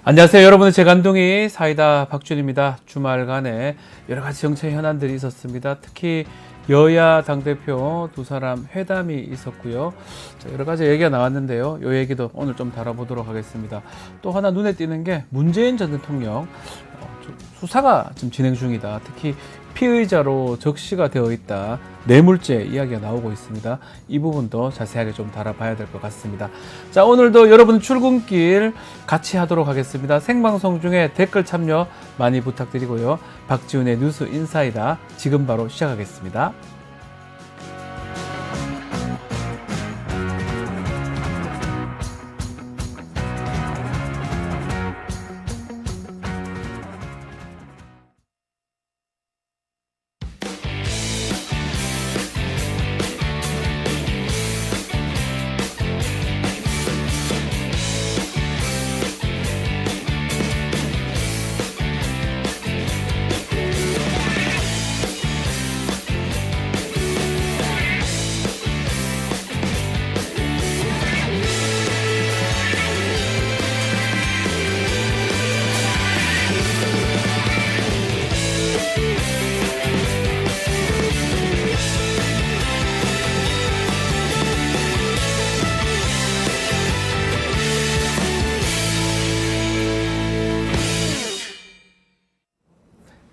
안녕하세요. 여러분의 재간둥이 사이다 박준입니다. 주말간에 여러 가지 정치 현안들이 있었습니다. 특히 여야 당대표 두 사람 회담이 있었고요. 여러 가지 얘기가 나왔는데요. 이 얘기도 오늘 좀 다뤄보도록 하겠습니다. 또 하나 눈에 띄는 게 문재인 전 대통령 수사가 지금 진행 중이다. 특히 피의자로 적시가 되어 있다. 뇌물죄 이야기가 나오고 있습니다. 이 부분도 자세하게 좀 다뤄봐야 될 것 같습니다. 자, 오늘도 여러분 출근길 같이 하도록 하겠습니다. 생방송 중에 댓글 참여 많이 부탁드리고요. 박지훈의 뉴스 인사이다 지금 바로 시작하겠습니다.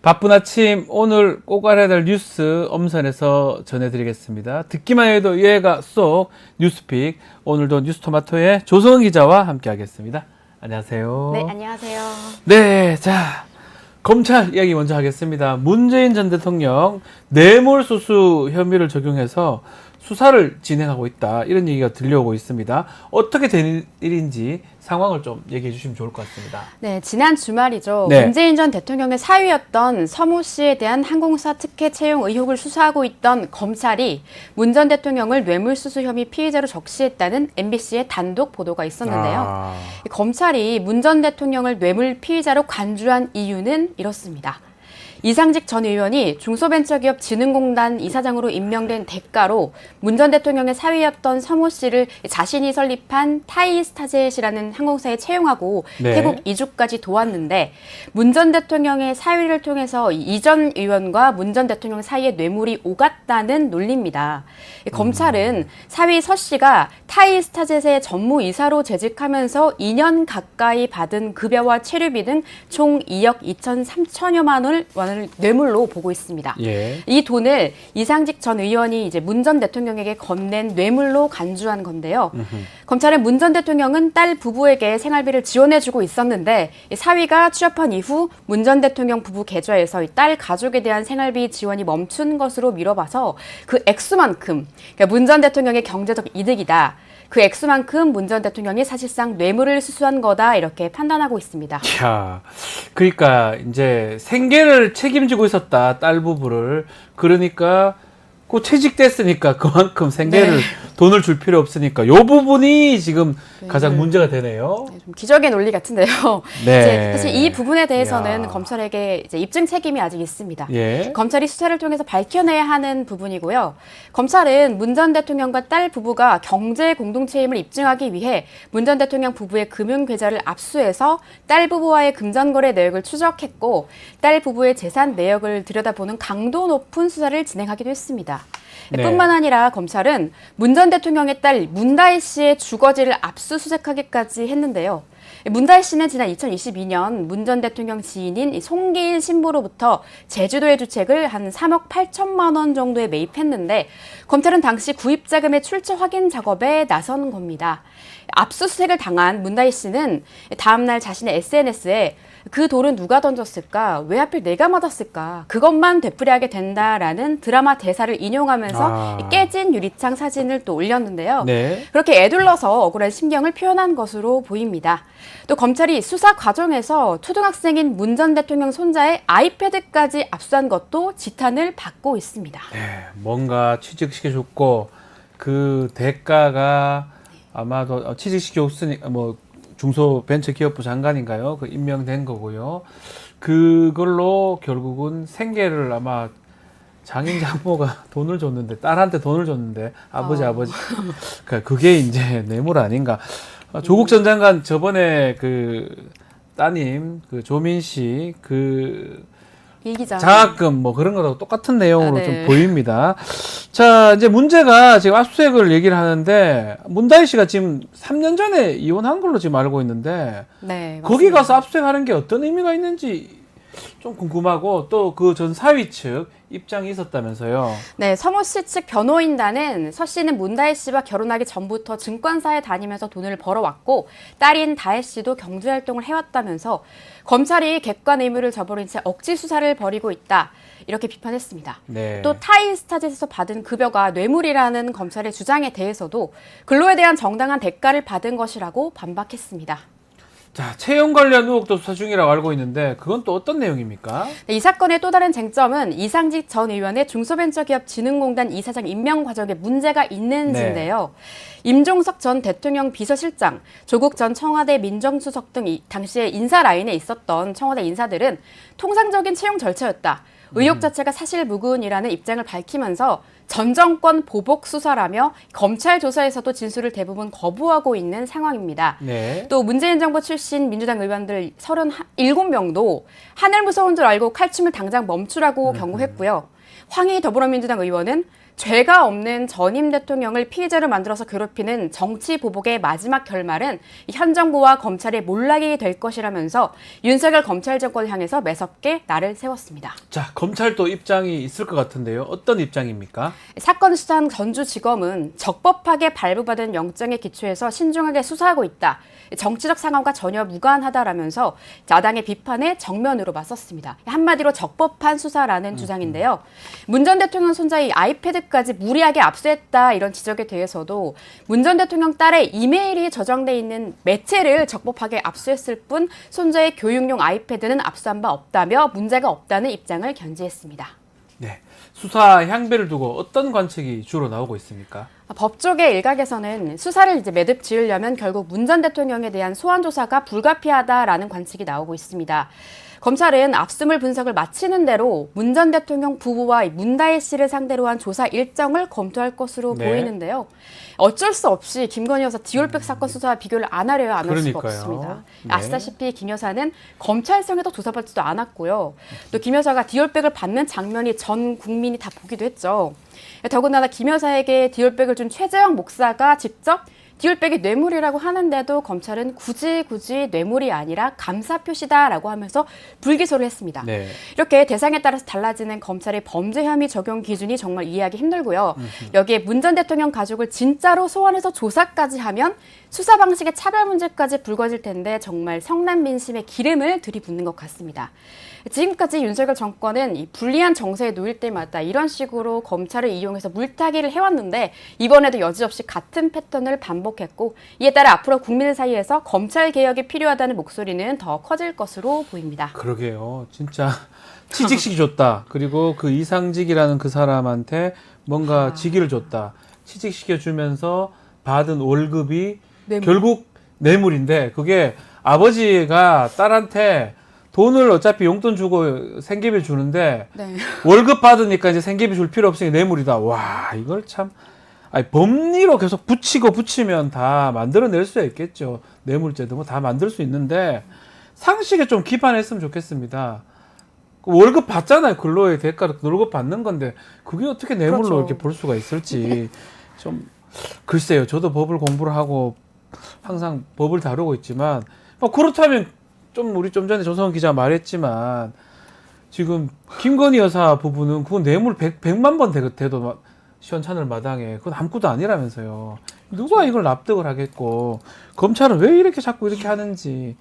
바쁜 아침 오늘 꼭 알아야 될 뉴스 엄선해서 전해드리겠습니다. 듣기만 해도 이해가 쏙 뉴스픽. 오늘도 뉴스토마토의 조성은 기자와 함께 하겠습니다. 안녕하세요. 네, 안녕하세요. 네, 자 검찰 이야기 먼저 하겠습니다. 문재인 전 대통령 뇌물수수 혐의를 적용해서 수사를 진행하고 있다. 이런 얘기가 들려오고 있습니다. 어떻게 된 일인지 상황을 좀 얘기해 주시면 좋을 것 같습니다. 네, 지난 주말이죠. 네. 문재인 전 대통령의 사위였던 서모 씨에 대한 항공사 특혜 채용 의혹을 수사하고 있던 검찰이 문 전 대통령을 뇌물수수 혐의 피의자로 적시했다는 MBC의 단독 보도가 있었는데요. 검찰이 문 전 대통령을 뇌물 피의자로 간주한 이유는 이렇습니다. 이상직 전 의원이 중소벤처기업진흥공단 이사장으로 임명된 대가로 문 전 대통령의 사위였던 서모 씨를 자신이 설립한 타이스타젯이라는 항공사에 채용하고 네. 태국 이주까지 도왔는데 문 전 대통령의 사위를 통해서 이 전 의원과 문 전 대통령 사이에 뇌물이 오갔다는 논리입니다. 검찰은 사위 서 씨가 타이스타젯의 전무이사로 재직하면서 2년 가까이 받은 급여와 체류비 등 총 2억 2,3천여만 원을 뇌물로 보고 있습니다. 예. 이 돈을 이상직 전 의원이 이제 문 전 대통령에게 건넨 뇌물로 간주한 건데요. 검찰은 문 전 대통령은 딸 부부에게 생활비를 지원해주고 있었는데 사위가 취업한 이후 문 전 대통령 부부 계좌에서 딸 가족에 대한 생활비 지원이 멈춘 것으로 미뤄봐서 그 액수만큼 그러니까 문 전 대통령의 경제적 이득이다. 그 액수만큼 문 전 대통령이 사실상 뇌물을 수수한 거다 이렇게 판단하고 있습니다. 야, 그러니까 이제 생계를 책임지고 있었다 딸 부부를. 그러니까 그 퇴직됐으니까 그만큼 생계를 돈을 줄 필요 없으니까 이 부분이 지금 가장 문제가 되네요. 좀 기적의 논리 같은데요. 네. 이제 사실 이 부분에 대해서는 야. 검찰에게 이제 입증 책임이 아직 있습니다. 예. 검찰이 수사를 통해서 밝혀내야 하는 부분이고요. 검찰은 문 전 대통령과 딸 부부가 경제 공동체임을 입증하기 위해 문 전 대통령 부부의 금융 계좌를 압수해서 딸 부부와의 금전거래 내역을 추적했고 딸 부부의 재산 내역을 들여다보는 강도 높은 수사를 진행하기도 했습니다. 네. 뿐만 아니라 검찰은 문 전 대통령의 딸 문다혜 씨의 주거지를 압수수색하기까지 했는데요. 문다혜 씨는 지난 2022년 문 전 대통령 지인인 송기일 신부로부터 제주도의 주택을 한 3억 8천만 원 정도에 매입했는데 검찰은 당시 구입자금의 출처 확인 작업에 나선 겁니다. 압수수색을 당한 문다혜 씨는 다음날 자신의 SNS에 그 돌은 누가 던졌을까? 왜 하필 내가 맞았을까? 그것만 되풀이하게 된다라는 드라마 대사를 인용하면서 깨진 유리창 사진을 또 올렸는데요. 네. 그렇게 애둘러서 억울한 심경을 표현한 것으로 보입니다. 또 검찰이 수사 과정에서 초등학생인 문 전 대통령 손자의 아이패드까지 압수한 것도 지탄을 받고 있습니다. 네, 뭔가 취직시켜줬고 그 대가가 아마도 취직시켜줬으니까 뭐 중소벤처기업부 장관인가요? 그 임명된 거고요. 그걸로 결국은 생계를 아마 장인 장모가 돈을 줬는데 딸한테 돈을 줬는데 아버지 그러니까 그게 이제 뇌물 아닌가. 조국 전 장관 저번에 그 따님 그 조민 씨 일기장. 장학금 뭐 그런 거하고 똑같은 내용으로 네. 좀 보입니다. 자, 이제 문제가 지금 압수수색을 얘기를 하는데 문다희 씨가 지금 3년 전에 이혼한 걸로 지금 알고 있는데 네, 거기 맞습니다. 가서 압수수색하는 게 어떤 의미가 있는지 좀 궁금하고 또 그 전 사위 측 입장이 있었다면서요. 네, 서모 씨 측 변호인단은 서 씨는 문다혜 씨와 결혼하기 전부터 증권사에 다니면서 돈을 벌어왔고 딸인 다혜 씨도 경제활동을 해왔다면서 검찰이 객관 의무를 저버린 채 억지 수사를 벌이고 있다. 이렇게 비판했습니다. 네. 또 타이스타짓에서 받은 급여가 뇌물이라는 검찰의 주장에 대해서도 근로에 대한 정당한 대가를 받은 것이라고 반박했습니다. 자, 채용 관련 의혹도 수사 중이라고 알고 있는데 그건 또 어떤 내용입니까? 네, 이 사건의 또 다른 쟁점은 이상직 전 의원의 중소벤처기업진흥공단 이사장 임명 과정에 문제가 있는지인데요. 임종석 전 대통령 비서실장, 조국 전 청와대 민정수석 등 당시에 인사 라인에 있었던 청와대 인사들은 통상적인 채용 절차였다. 의혹 자체가 사실무근이라는 입장을 밝히면서 전 정권 보복 수사라며 검찰 조사에서도 진술을 대부분 거부하고 있는 상황입니다. 네. 또 문재인 정부 출신 민주당 의원들 37명도 하늘 무서운 줄 알고 칼춤을 당장 멈추라고 경고했고요. 황희 더불어민주당 의원은 죄가 없는 전임 대통령을 피해자로 만들어서 괴롭히는 정치 보복의 마지막 결말은 현 정부와 검찰의 몰락이 될 것이라면서 윤석열 검찰 정권을 향해서 매섭게 날을 세웠습니다. 자, 검찰도 입장이 있을 것 같은데요. 어떤 입장입니까? 사건을 수사한 전주지검은 적법하게 발부받은 영장에 기초해서 신중하게 수사하고 있다. 정치적 상황과 전혀 무관하다라면서 야당의 비판에 정면으로 맞섰습니다. 한마디로 적법한 수사라는 주장인데요. 문 전 대통령 손자의 아이패드까지 무리하게 압수했다 이런 지적에 대해서도 문 전 대통령 딸의 이메일이 저장돼 있는 매체를 적법하게 압수했을 뿐 손자의 교육용 아이패드는 압수한 바 없다며 문제가 없다는 입장을 견지했습니다. 네. 수사 향배를 두고 어떤 관측이 주로 나오고 있습니까? 법조계 일각에서는 수사를 이제 매듭 지으려면 결국 문 전 대통령에 대한 소환 조사가 불가피하다라는 관측이 나오고 있습니다. 검찰은 압수물 분석을 마치는 대로 문 전 대통령 부부와 문다혜 씨를 상대로 한 조사 일정을 검토할 것으로 네. 보이는데요. 어쩔 수 없이 김건희 여사 디올백 사건 수사와 비교를 안 하려야 안 할 수가 그러니까요. 없습니다. 네. 아시다시피 김 여사는 검찰청에도 조사받지도 않았고요. 또 김 여사가 디올백을 받는 장면이 전 국민이 다 보기도 했죠. 더군다나 김 여사에게 디올백을 준 최재형 목사가 직접 디올백이 뇌물이라고 하는데도 검찰은 굳이 뇌물이 아니라 감사 표시다라고 하면서 불기소를 했습니다. 네. 이렇게 대상에 따라서 달라지는 검찰의 범죄 혐의 적용 기준이 정말 이해하기 힘들고요. 여기에 문 전 대통령 가족을 진짜로 소환해서 조사까지 하면 수사 방식의 차별 문제까지 불거질 텐데 정말 성난 민심에 기름을 들이붓는 것 같습니다. 지금까지 윤석열 정권은 이 불리한 정세에 놓일 때마다 이런 식으로 검찰을 이용해서 물타기를 해왔는데 이번에도 여지없이 같은 패턴을 반복했고 이에 따라 앞으로 국민 사이에서 검찰 개혁이 필요하다는 목소리는 더 커질 것으로 보입니다. 그러게요. 진짜 취직시키 줬다. 그리고 그 이상직이라는 그 사람한테 뭔가 직위를 줬다. 취직시켜주면서 받은 월급이 뇌물. 결국 뇌물인데 그게 아버지가 딸한테 돈을 어차피 용돈 주고 생계비 주는데 네. 월급 받으니까 이제 생계비 줄 필요 없으니 뇌물이다. 와, 이걸 참 아니, 법리로 계속 붙이면 다 만들어낼 수 있겠죠. 뇌물죄도 뭐 다 만들 수 있는데 상식에 좀 기반했으면 좋겠습니다. 월급 받잖아요. 근로의 대가로 월급 받는 건데 그게 어떻게 뇌물로 그렇죠. 이렇게 볼 수가 있을지 좀 글쎄요. 저도 법을 공부를 하고 항상 법을 다루고 있지만 그렇다면 우리 좀 전에 조성원 기자 말했지만 지금 김건희 여사 부부는 그건 뇌물 100만 번 돼도 시원찮을 마당에 그건 아무것도 아니라면서요. 누가 이걸 납득을 하겠고 검찰은 왜 이렇게 자꾸 이렇게 하는지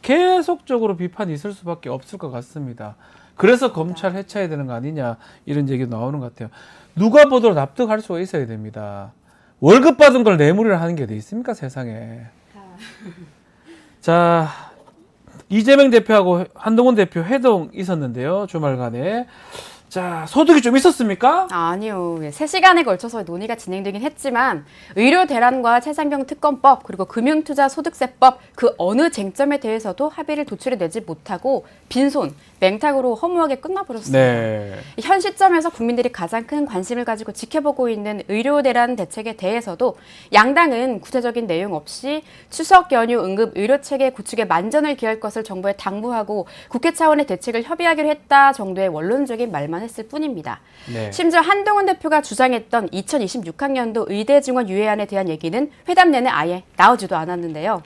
계속적으로 비판이 있을 수밖에 없을 것 같습니다. 그래서 검찰 해체해야 되는 거 아니냐 이런 얘기도 나오는 것 같아요. 누가 보더라도 납득할 수가 있어야 됩니다. 월급 받은 걸 뇌물이라 하는 게 어디 있습니까 세상에. 자, 이재명 대표하고 한동훈 대표 회동 있었는데요. 주말간에 자, 소득이 좀 있었습니까? 아니요. 3시간에 걸쳐서 논의가 진행되긴 했지만 의료 대란과 최상병 특검법 그리고 금융투자소득세법 그 어느 쟁점에 대해서도 합의를 도출해내지 못하고 빈손, 맹탕으로 허무하게 끝나버렸습니다. 네. 현 시점에서 국민들이 가장 큰 관심을 가지고 지켜보고 있는 의료 대란 대책에 대해서도 양당은 구체적인 내용 없이 추석 연휴 응급 의료체계 구축에 만전을 기할 것을 정부에 당부하고 국회 차원의 대책을 협의하기로 했다 정도의 원론적인 말만 했을 뿐입니다. 네. 심지어 한동훈 대표가 주장했던 2026학년도 의대 증원 유예안에 대한 얘기는 회담 내내 아예 나오지도 않았는데요.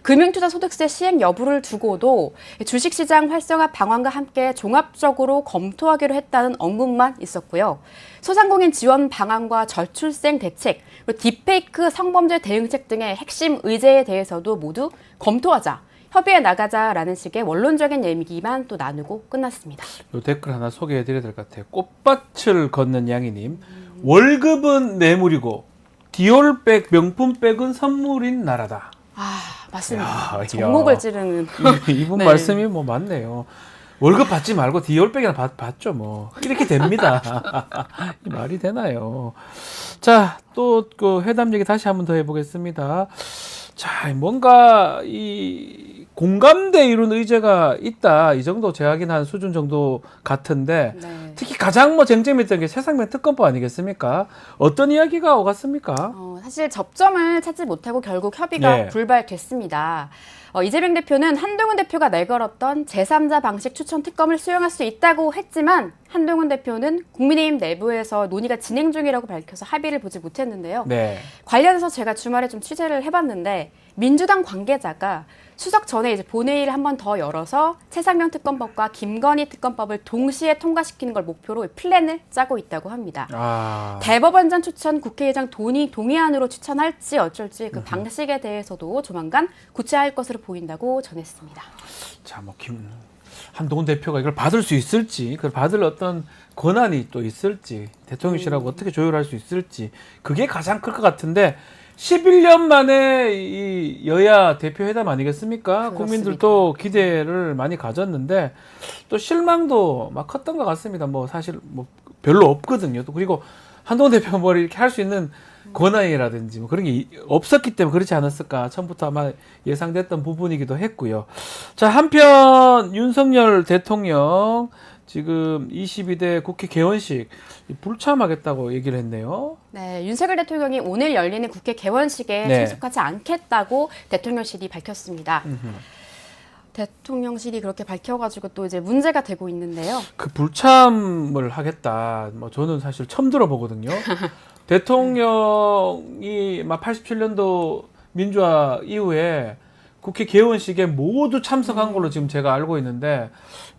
금융투자소득세 시행 여부를 두고도 주식시장 활성화 방안과 함께 종합적으로 검토하기로 했다는 언급만 있었고요. 소상공인 지원 방안과 저출생 대책, 그리고 딥페이크 성범죄 대응책 등의 핵심 의제에 대해서도 모두 검토하자, 협의해 나가자라는 식의 원론적인 얘기만 또 나누고 끝났습니다. 요 댓글 하나 소개해드려야 될 것 같아요. 꽃밭을 걷는 양이님. 월급은 뇌물이고 디올백 명품백은 선물인 나라다. 아, 맞습니다. 야, 정목을 찌르는. 이분 네. 말씀이 뭐 맞네요. 월급 받지 말고 디올백이나 받죠 뭐. 이렇게 됩니다. 이 말이 되나요? 자, 또 그 회담 얘기 다시 한번 더 해보겠습니다. 자, 뭔가 이 공감대 이룬 의제가 있다. 이 정도 재확인한 수준 정도 같은데 네. 특히 가장 뭐 쟁점이었던 게 최상병 특검법 아니겠습니까? 어떤 이야기가 오갔습니까? 사실 접점을 찾지 못하고 결국 협의가 네. 불발됐습니다. 이재명 대표는 한동훈 대표가 내걸었던 제3자 방식 추천 특검을 수용할 수 있다고 했지만 한동훈 대표는 국민의힘 내부에서 논의가 진행 중이라고 밝혀서 합의를 보지 못했는데요. 네. 관련해서 제가 주말에 좀 취재를 해봤는데 민주당 관계자가 추석 전에 이제 본회의를 한 번 더 열어서 최상병 특검법과 김건희 특검법을 동시에 통과시키는 걸 목표로 플랜을 짜고 있다고 합니다. 아. 대법원장 추천 국회의장 동의안으로 추천할지 어쩔지 그 방식에 대해서도 조만간 구체화할 것으로 보인다고 전했습니다. 자, 뭐 한동훈 대표가 이걸 받을 수 있을지, 그걸 받을 어떤 권한이 또 있을지, 대통령실하고 어떻게 조율할 수 있을지, 그게 가장 클 것 같은데 11년 만에 이 여야 대표 회담 아니겠습니까? 그렇습니다. 국민들도 기대를 많이 가졌는데 또 실망도 막 컸던 것 같습니다. 뭐 사실 뭐 별로 없거든요. 또 그리고 한동훈 대표가 뭘 이렇게 할 수 있는 권한이라든지 뭐 그런 게 없었기 때문에 그렇지 않았을까. 처음부터 아마 예상됐던 부분이기도 했고요. 자, 한편 윤석열 대통령 지금 22대 국회 개원식 불참하겠다고 얘기를 했네요. 네, 윤석열 대통령이 오늘 열리는 국회 개원식에 네. 참석하지 않겠다고 대통령실이 밝혔습니다. 대통령실이 그렇게 밝혀가지고 또 이제 문제가 되고 있는데요. 그 불참을 하겠다. 뭐 저는 사실 처음 들어보거든요. 대통령이 막 87년도 민주화 이후에 국회 개원식에 모두 참석한 걸로 지금 제가 알고 있는데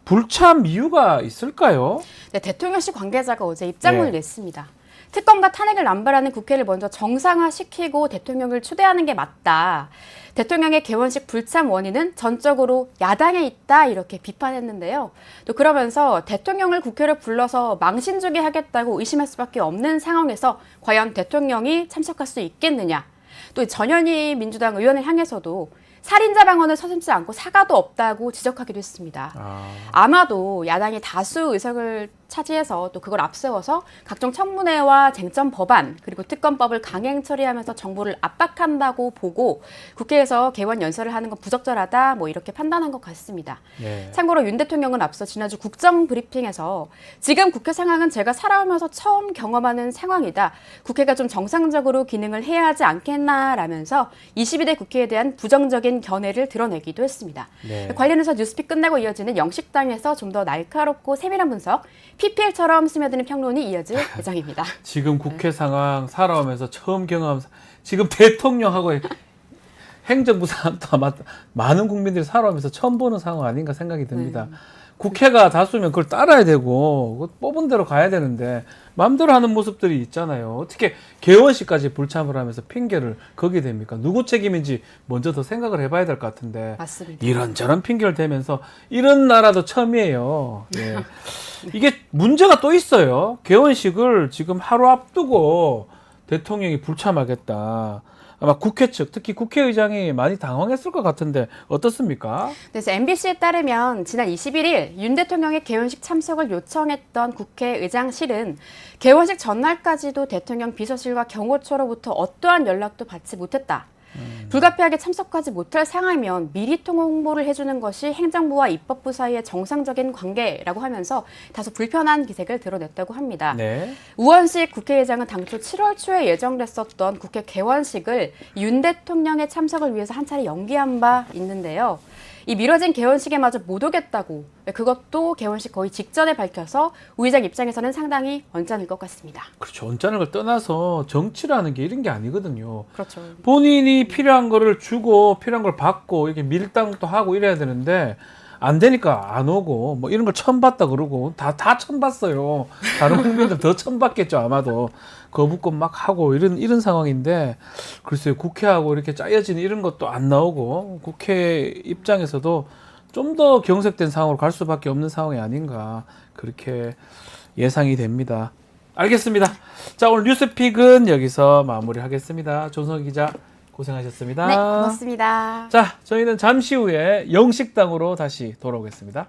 불참 이유가 있을까요? 네, 대통령실 관계자가 어제 입장문을 네. 냈습니다. 특검과 탄핵을 남발하는 국회를 먼저 정상화시키고 대통령을 초대하는 게 맞다. 대통령의 개원식 불참 원인은 전적으로 야당에 있다 이렇게 비판했는데요. 또 그러면서 대통령을 국회를 불러서 망신 주게 하겠다고 의심할 수밖에 없는 상황에서 과연 대통령이 참석할 수 있겠느냐. 또 전현희 민주당 의원을 향해서도 살인자 방언을 서슴지 않고 사과도 없다고 지적하기도 했습니다. 아마도 야당이 다수 의석을 차지해서 또 그걸 앞세워서 각종 청문회와 쟁점 법안 그리고 특검법을 강행 처리하면서 정부를 압박한다고 보고 국회에서 개원 연설을 하는 건 부적절하다 뭐 이렇게 판단한 것 같습니다. 네. 참고로 윤 대통령은 앞서 지난주 국정 브리핑에서 지금 국회 상황은 제가 살아오면서 처음 경험하는 상황이다. 국회가 좀 정상적으로 기능을 해야 하지 않겠나라면서 22대 국회에 대한 부정적인 견해를 드러내기도 했습니다. 네. 관련해서 뉴스픽 끝나고 이어지는 영식당에서 좀 더 날카롭고 세밀한 분석, PPL처럼 스며드는 평론이 이어질 예정입니다. 지금 국회 상황 살아오면서 처음 경험, 지금 대통령하고 행정부 사람도 아마 많은 국민들이 살아오면서 처음 보는 상황 아닌가 생각이 듭니다. 국회가 다수면 그걸 따라야 되고 뽑은 대로 가야 되는데 마음대로 하는 모습들이 있잖아요. 어떻게 개원식까지 불참을 하면서 핑계를 거게 됩니까? 누구 책임인지 먼저 더 생각을 해봐야 될 것 같은데 맞습니다. 이런저런 핑계를 대면서 이런 나라도 처음이에요. 예. 이게 문제가 또 있어요. 개원식을 지금 하루 앞두고 대통령이 불참하겠다. 아마 국회 측, 특히 국회의장이 많이 당황했을 것 같은데 어떻습니까? 그래서 MBC에 따르면 지난 21일 윤 대통령의 개원식 참석을 요청했던 국회의장실은 개원식 전날까지도 대통령 비서실과 경호처로부터 어떠한 연락도 받지 못했다. 불가피하게 참석하지 못할 상황이면 미리 통화 홍보를 해주는 것이 행정부와 입법부 사이의 정상적인 관계라고 하면서 다소 불편한 기색을 드러냈다고 합니다. 네. 우원식 국회의장은 당초 7월 초에 예정됐었던 국회 개원식을 윤 대통령의 참석을 위해서 한 차례 연기한 바 있는데요. 이 미뤄진 개원식에마저 못 오겠다고 그것도 개원식 거의 직전에 밝혀서 우 의장 입장에서는 상당히 언짢을 것 같습니다. 그렇죠. 언짢은 걸 떠나서 정치라는 게 이런 게 아니거든요. 그렇죠. 본인이 필요한 거를 주고 필요한 걸 받고 이렇게 밀당도 하고 이래야 되는데 안 되니까 안 오고 뭐 이런 걸 처음 봤다 그러고 다 처음 봤어요. 다른 국민들 더 처음 봤겠죠 아마도. 거부권 막 하고 이런 상황인데 글쎄요 국회하고 이렇게 짜여지는 이런 것도 안 나오고 국회 입장에서도 좀 더 경색된 상황으로 갈 수밖에 없는 상황이 아닌가 그렇게 예상이 됩니다. 알겠습니다. 자 오늘 뉴스픽은 여기서 마무리하겠습니다. 조성 기자 고생하셨습니다. 네, 고맙습니다. 자 저희는 잠시 후에 영식당으로 다시 돌아오겠습니다.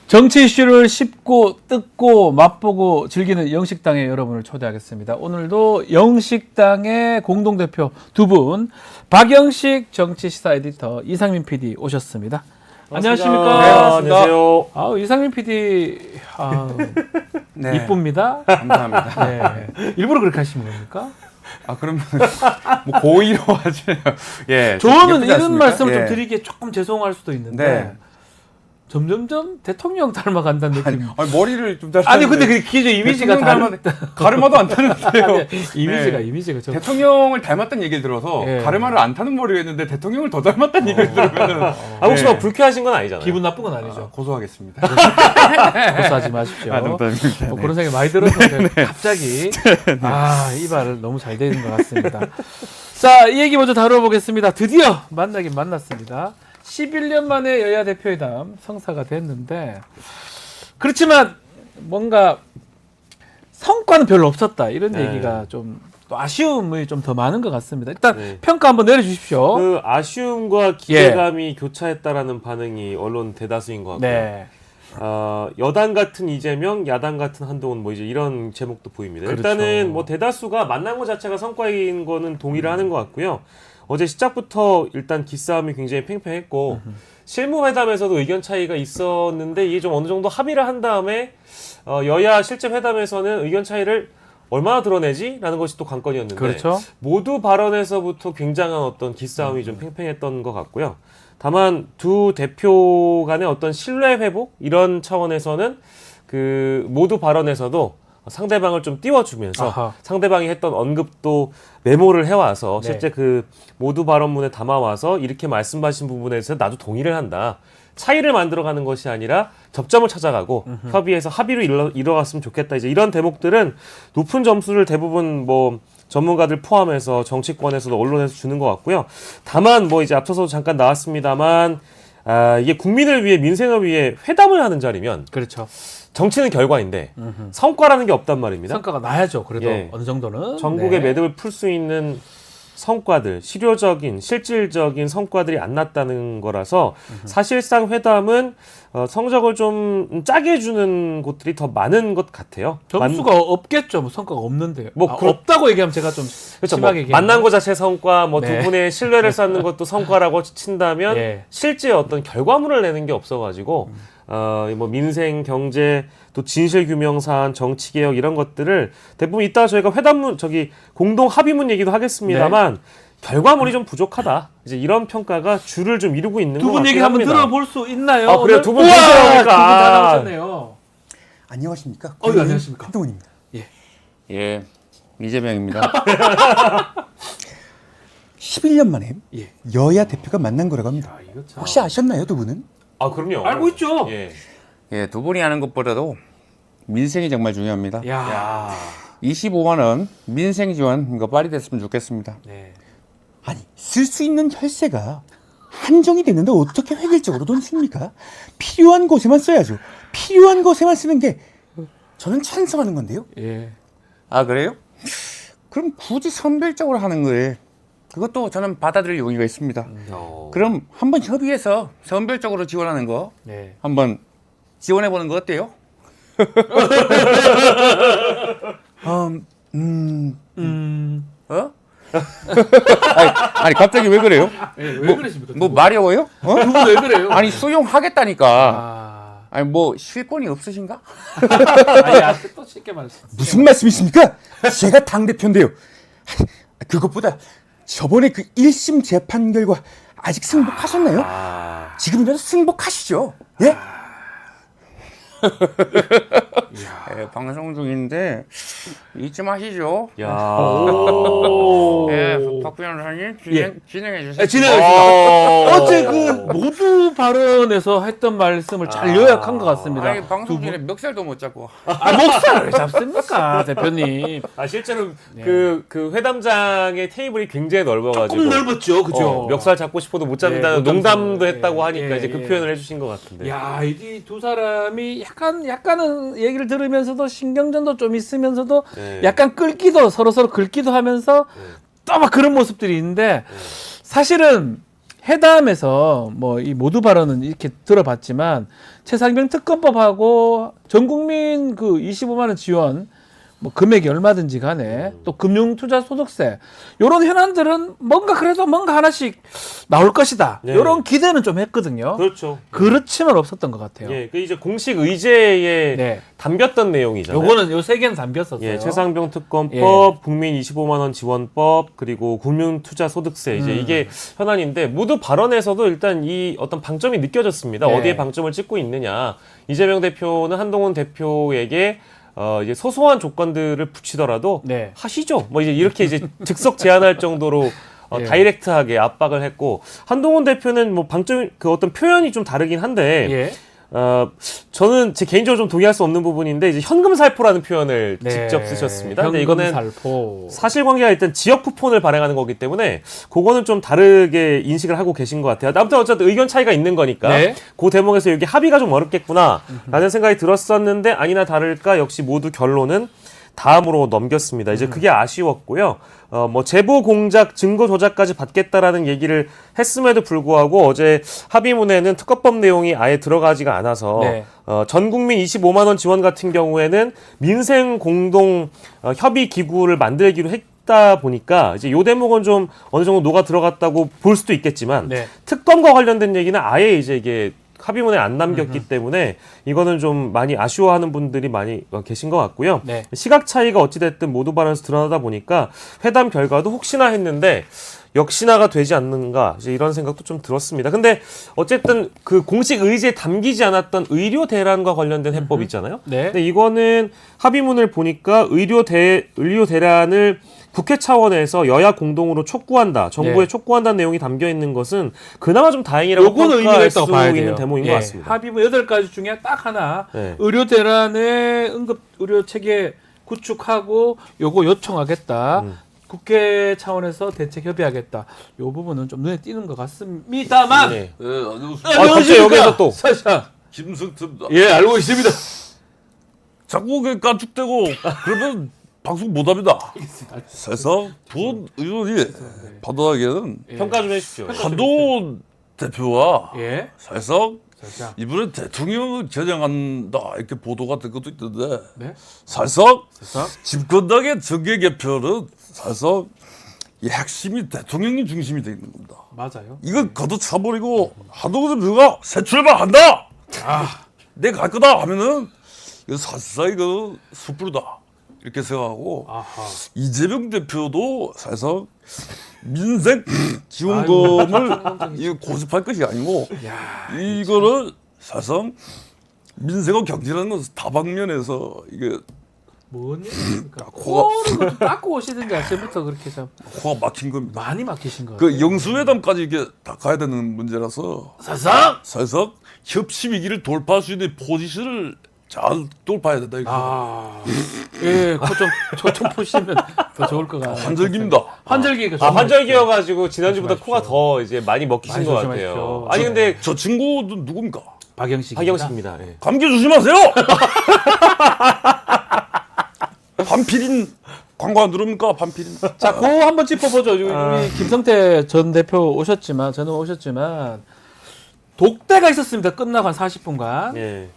정치 이슈를 씹고 뜯고 맛보고 즐기는 영식당에 여러분을 초대하겠습니다. 오늘도 영식당의 공동대표 두 분, 박영식 정치시사 에디터, 이상민 PD 오셨습니다. 안녕하십니까? 네, 안녕하세요. 이상민 PD, 네. 이쁩니다. 감사합니다. 네. 일부러 그렇게 하시는 겁니까? 그러면 뭐 고의로 하지. 예. 저는 예쁘지 이런 않습니까? 말씀을 예. 좀 드리기에 조금 죄송할 수도 있는데, 네. 점점점 대통령 닮아간다는 느낌. 아니, 머리를 좀 잘. 아니 근데 그 기존 이미지가 가르마도 안 타는데요. 아니, 이미지가 네. 이미지가 좀 대통령을 닮았다는 얘기를 들어서 예. 가르마를 안 타는 머리를 했는데 대통령을 더 닮았다는 얘기를 들으면 혹시 뭐 불쾌하신 건 아니잖아요. 기분 나쁜 건 아니죠. 고소하겠습니다. 고소하지 마십시오. 농담입니다. 뭐 그런 생각이 많이 들었는데 갑자기 이 말을 너무 잘 되는 것 같습니다. 자, 이 얘기 먼저 다뤄보겠습니다. 드디어 만나긴 만났습니다. 11년 만에 여야 대표회담 성사가 됐는데 그렇지만 뭔가 성과는 별로 없었다 이런 네. 얘기가 좀 또 아쉬움이 좀 더 많은 것 같습니다. 일단 네. 평가 한번 내려주십시오. 그 아쉬움과 기대감이 교차했다라는 반응이 언론 대다수인 것 같고요. 네. 여당 같은 이재명, 야당 같은 한동훈 뭐 이제 이런 제목도 보입니다. 그렇죠. 일단은 뭐 대다수가 만난 것 자체가 성과인 거는 동의를 하는 것 같고요. 어제 시작부터 일단 기싸움이 굉장히 팽팽했고 실무회담에서도 의견 차이가 있었는데 이게 좀 어느 정도 합의를 한 다음에 여야 실제 회담에서는 의견 차이를 얼마나 드러내지라는 것이 또 관건이었는데 그렇죠. 모두 발언에서부터 굉장한 어떤 기싸움이 좀 팽팽했던 것 같고요. 다만 두 대표 간의 어떤 신뢰 회복 이런 차원에서는 그 모두 발언에서도 상대방을 좀 띄워주면서 아하. 상대방이 했던 언급도 메모를 해와서 네. 실제 그 모두 발언문에 담아와서 이렇게 말씀하신 부분에서 나도 동의를 한다. 차이를 만들어가는 것이 아니라 접점을 찾아가고 협의해서 합의로 이뤄갔으면 좋겠다. 이제 이런 대목들은 높은 점수를 대부분 뭐 전문가들 포함해서 정치권에서도 언론에서 주는 것 같고요. 다만 뭐 이제 앞서서 잠깐 나왔습니다만 이게 국민을 위해 민생을 위해 회담을 하는 자리면 그렇죠. 정치는 결과인데 성과라는 게 없단 말입니다. 성과가 나야죠. 그래도 예. 어느 정도는. 전국의 네. 매듭을 풀 수 있는 성과들, 실효적인, 실질적인 성과들이 안 났다는 거라서 사실상 회담은 성적을 좀 짜게 주는 곳들이 더 많은 것 같아요. 점수가 없겠죠. 뭐 성과가 없는데요. 뭐 없다고 얘기하면 제가 좀 그렇죠. 심하게 뭐 얘기하면. 만난 것 자체 성과, 뭐 두 네. 분의 신뢰를 쌓는 것도 성과라고 친다면 예. 실제 어떤 결과물을 내는 게 없어가지고 뭐 민생, 경제, 또 진실규명 사안, 정치개혁 이런 것들을 대부분 이따 저희가 회담문 공동 합의문 얘기도 하겠습니다만 결과물이 좀 부족하다. 이제 이런 평가가 주를 좀 이루고 있는 것 두 분 같긴 얘기 한번 합니다. 들어볼 수 있나요? 아, 그래요? 오늘? 두분 우와, 계세요, 두분 다 그러니까. 나오셨네요. 안녕하십니까? 안녕하십니까? 한동훈입니다. 예, 이재명입니다. 11년 만에 예. 여야 대표가 만난 거라고 합니다. 아, 이거 참. 혹시 아셨나요, 두 분은? 아, 그럼요. 알고 있죠? 예. 예, 두 분이 하는 것보다도 민생이 정말 중요합니다. 야. 25만 원 민생 지원 이거 빨리 됐으면 좋겠습니다. 네. 아니, 쓸 수 있는 혈세가 한정이 되는데 어떻게 획일적으로 돈 씁니까? 필요한 곳에만 써야죠. 필요한 곳에만 쓰는 게 저는 찬성하는 건데요. 예. 아 그래요? 그럼 굳이 선별적으로 하는 거에 그것도 저는 받아들일 용의가 있습니다. 그럼 한번 협의해서 선별적으로 지원하는 거 네. 한번 지원해 보는 거 어때요? 어? 아니 갑자기 왜 그래요? 예, 왜 그러십니까? 뭐 마려워요? 어? 두분 왜 그래요? 아니 수용하겠다니까. 아. 아니 뭐 실권이 없으신가? 아니, 아직 또 쉽게 말씀. 무슨 말씀이십니까? 제가 당대표인데요. 그것보다 저번에 그 1심 재판 결과 아직 승복하셨나요? 지금이라도 승복하시죠. 예? 예, 방송 중인데 잊지 마시죠. 야. 오. 예, 박 변호사님 진행해 주세요. 네, 진행하겠습니다. 어제 그 모두 발언에서 했던 말씀을 잘 요약한 것 같습니다. 아니 방송 중에 멱살도 못 잡고. 아, 목살을 왜 잡습니까, 대표님? 실제로 그 회담장의 테이블이 굉장히 넓어가지고 조금 넓었죠, 그죠? 멱살 잡고 싶어도 못 잡는다는 예, 농담도 예, 했다고 하니까 예, 이제 그 예. 표현을 해주신 것 같은데. 야, 이 두 사람이 약간은 얘기를 들으면서도 신경전도 좀 있으면서도 네. 약간 끌기도 서로 긁기도 하면서 또 막 그런 모습들이 있는데 사실은 회담에서 뭐 이 모두 발언은 이렇게 들어봤지만 최상병 특검법하고 전 국민 그 25만 원 지원 뭐 금액이 얼마든지 간에 또 금융투자소득세 요런 현안들은 뭔가 그래도 뭔가 하나씩 나올 것이다. 네. 요런 기대는 좀 했거든요. 그렇죠. 그렇지만 없었던 것 같아요. 예, 그 이제 공식 의제에 네. 담겼던 내용이잖아요. 요거는 요 세 개는 담겼었어요. 예, 최상병 특검법, 국민 25만 원 지원법, 그리고 금융투자소득세 이제 이게 현안인데 모두 발언에서도 일단 이 어떤 방점이 느껴졌습니다. 네. 어디에 방점을 찍고 있느냐. 이재명 대표는 한동훈 대표에게 이제 소소한 조건들을 붙이더라도 네. 하시죠. 뭐 이제 이렇게 이제 즉석 제안할 정도로 예. 다이렉트하게 압박을 했고 한동훈 대표는 뭐 방점 그 어떤 표현이 좀 다르긴 한데 예. 저는 제 개인적으로 좀 동의할 수 없는 부분인데 이제 현금 살포라는 표현을 네. 직접 쓰셨습니다. 근데 이거는 살포. 사실관계가 일단 지역 쿠폰을 발행하는 거기 때문에 그거는 좀 다르게 인식을 하고 계신 것 같아요. 아무튼 어쨌든 의견 차이가 있는 거니까 네. 그 대목에서 여기 합의가 좀 어렵겠구나라는 생각이 들었었는데 아니나 다를까 역시 모두 결론은 다음으로 넘겼습니다. 이제 그게 아쉬웠고요. 뭐 제보 공작, 증거 조작까지 받겠다라는 얘기를 했음에도 불구하고 어제 합의문에는 특허법 내용이 아예 들어가지가 않아서 네. 전 국민 25만 원 지원 같은 경우에는 민생 공동 협의 기구를 만들기로 했다 보니까 이제 요 대목은 좀 어느 정도 녹아 들어갔다고 볼 수도 있겠지만 네. 특검과 관련된 얘기는 아예 이제 이게 합의문에 안 남겼기 때문에 이거는 좀 많이 아쉬워하는 분들이 많이 계신 것 같고요. 네. 시각 차이가 어찌됐든 모두 발언에서 드러나다 보니까 회담 결과도 혹시나 했는데 역시나가 되지 않는가 이제 이런 생각도 좀 들었습니다. 근데 어쨌든 그 공식 의지에 담기지 않았던 의료 대란과 관련된 해법 있잖아요. 네. 근데 이거는 합의문을 보니까 의료 대란을 국회 차원에서 여야 공동으로 촉구한다, 정부에 네. 촉구한다는 내용이 담겨 있는 것은 그나마 좀 다행이라고 요거는 의미가 평가할 있다고 수 봐야 있는 돼요. 대목인 것 같습니다. 합의문 8가지 중에 딱 하나 네. 의료 대란의 응급 의료 체계 구축하고 요거 요청하겠다. 국회 차원에서 대책 협의하겠다. 요 부분은 좀 눈에 띄는 것 같습니다만. 네. 예, 안녕하십니까. 갑자기 여기서 또 사샤. 김승태입니다. 예, 알고 있습니다. 자꾸 그 깐죽대고 그러면 방송 못합니다. 세상 본 의원이 판단하기에는 평가 좀 해주십시오. 한동훈 대표가 예. 사실상 사샤. 이번에 대통령을 겨냥한다 이렇게 보도가 된 것도 있던데 네. 사실상 사샤. 집권당의 정계 개편은 사실상 이 핵심이 대통령이 중심이 되어 있는 겁니다. 맞아요. 이걸 걷어차버리고 한동훈 대표가 새 출발한다. 내가 갈 거다 하면은 이거 사실상 이거 숯불이다 이렇게 생각하고 아하. 이재명 대표도 사실상 민생 지원금을 이거 고집할 것이 아니고 이거는 사실상 민생과 경제라는 것은 다방면에서 이게 뭔 얘기입니까? 코가- 코를 좀 닦고 오시든지 아침부터 그렇게 좀 코가 막힌 겁니다. 많이 막히신 것 같아요. 그 영수회담까지 이게 다 가야 되는 문제라서 사상. 사실상 협치 위기를 돌파할 수 있는 포지션을 잘 돌파해야 된다 이거. 아, 예, 코좀 푸시면 더 좋을 것 같아요. 환절기입니다. 환절기가 환절기여가지고 지난주보다 조심하십시오. 코가 더 이제 많이 먹히신 많이 것 조심하십시오. 같아요. 아니 근데 저 친구는 누굽니까? 박영식. 박영식입니다. 예. 감기 조심하세요. 반필인 광고 안 들어옵니까? 반필인. 자, 그거 한번 짚어보죠. 우리 김성태 전 대표 오셨지만, 저는 오셨지만, 독대가 있었습니다. 끝나고 한 40분간. 예.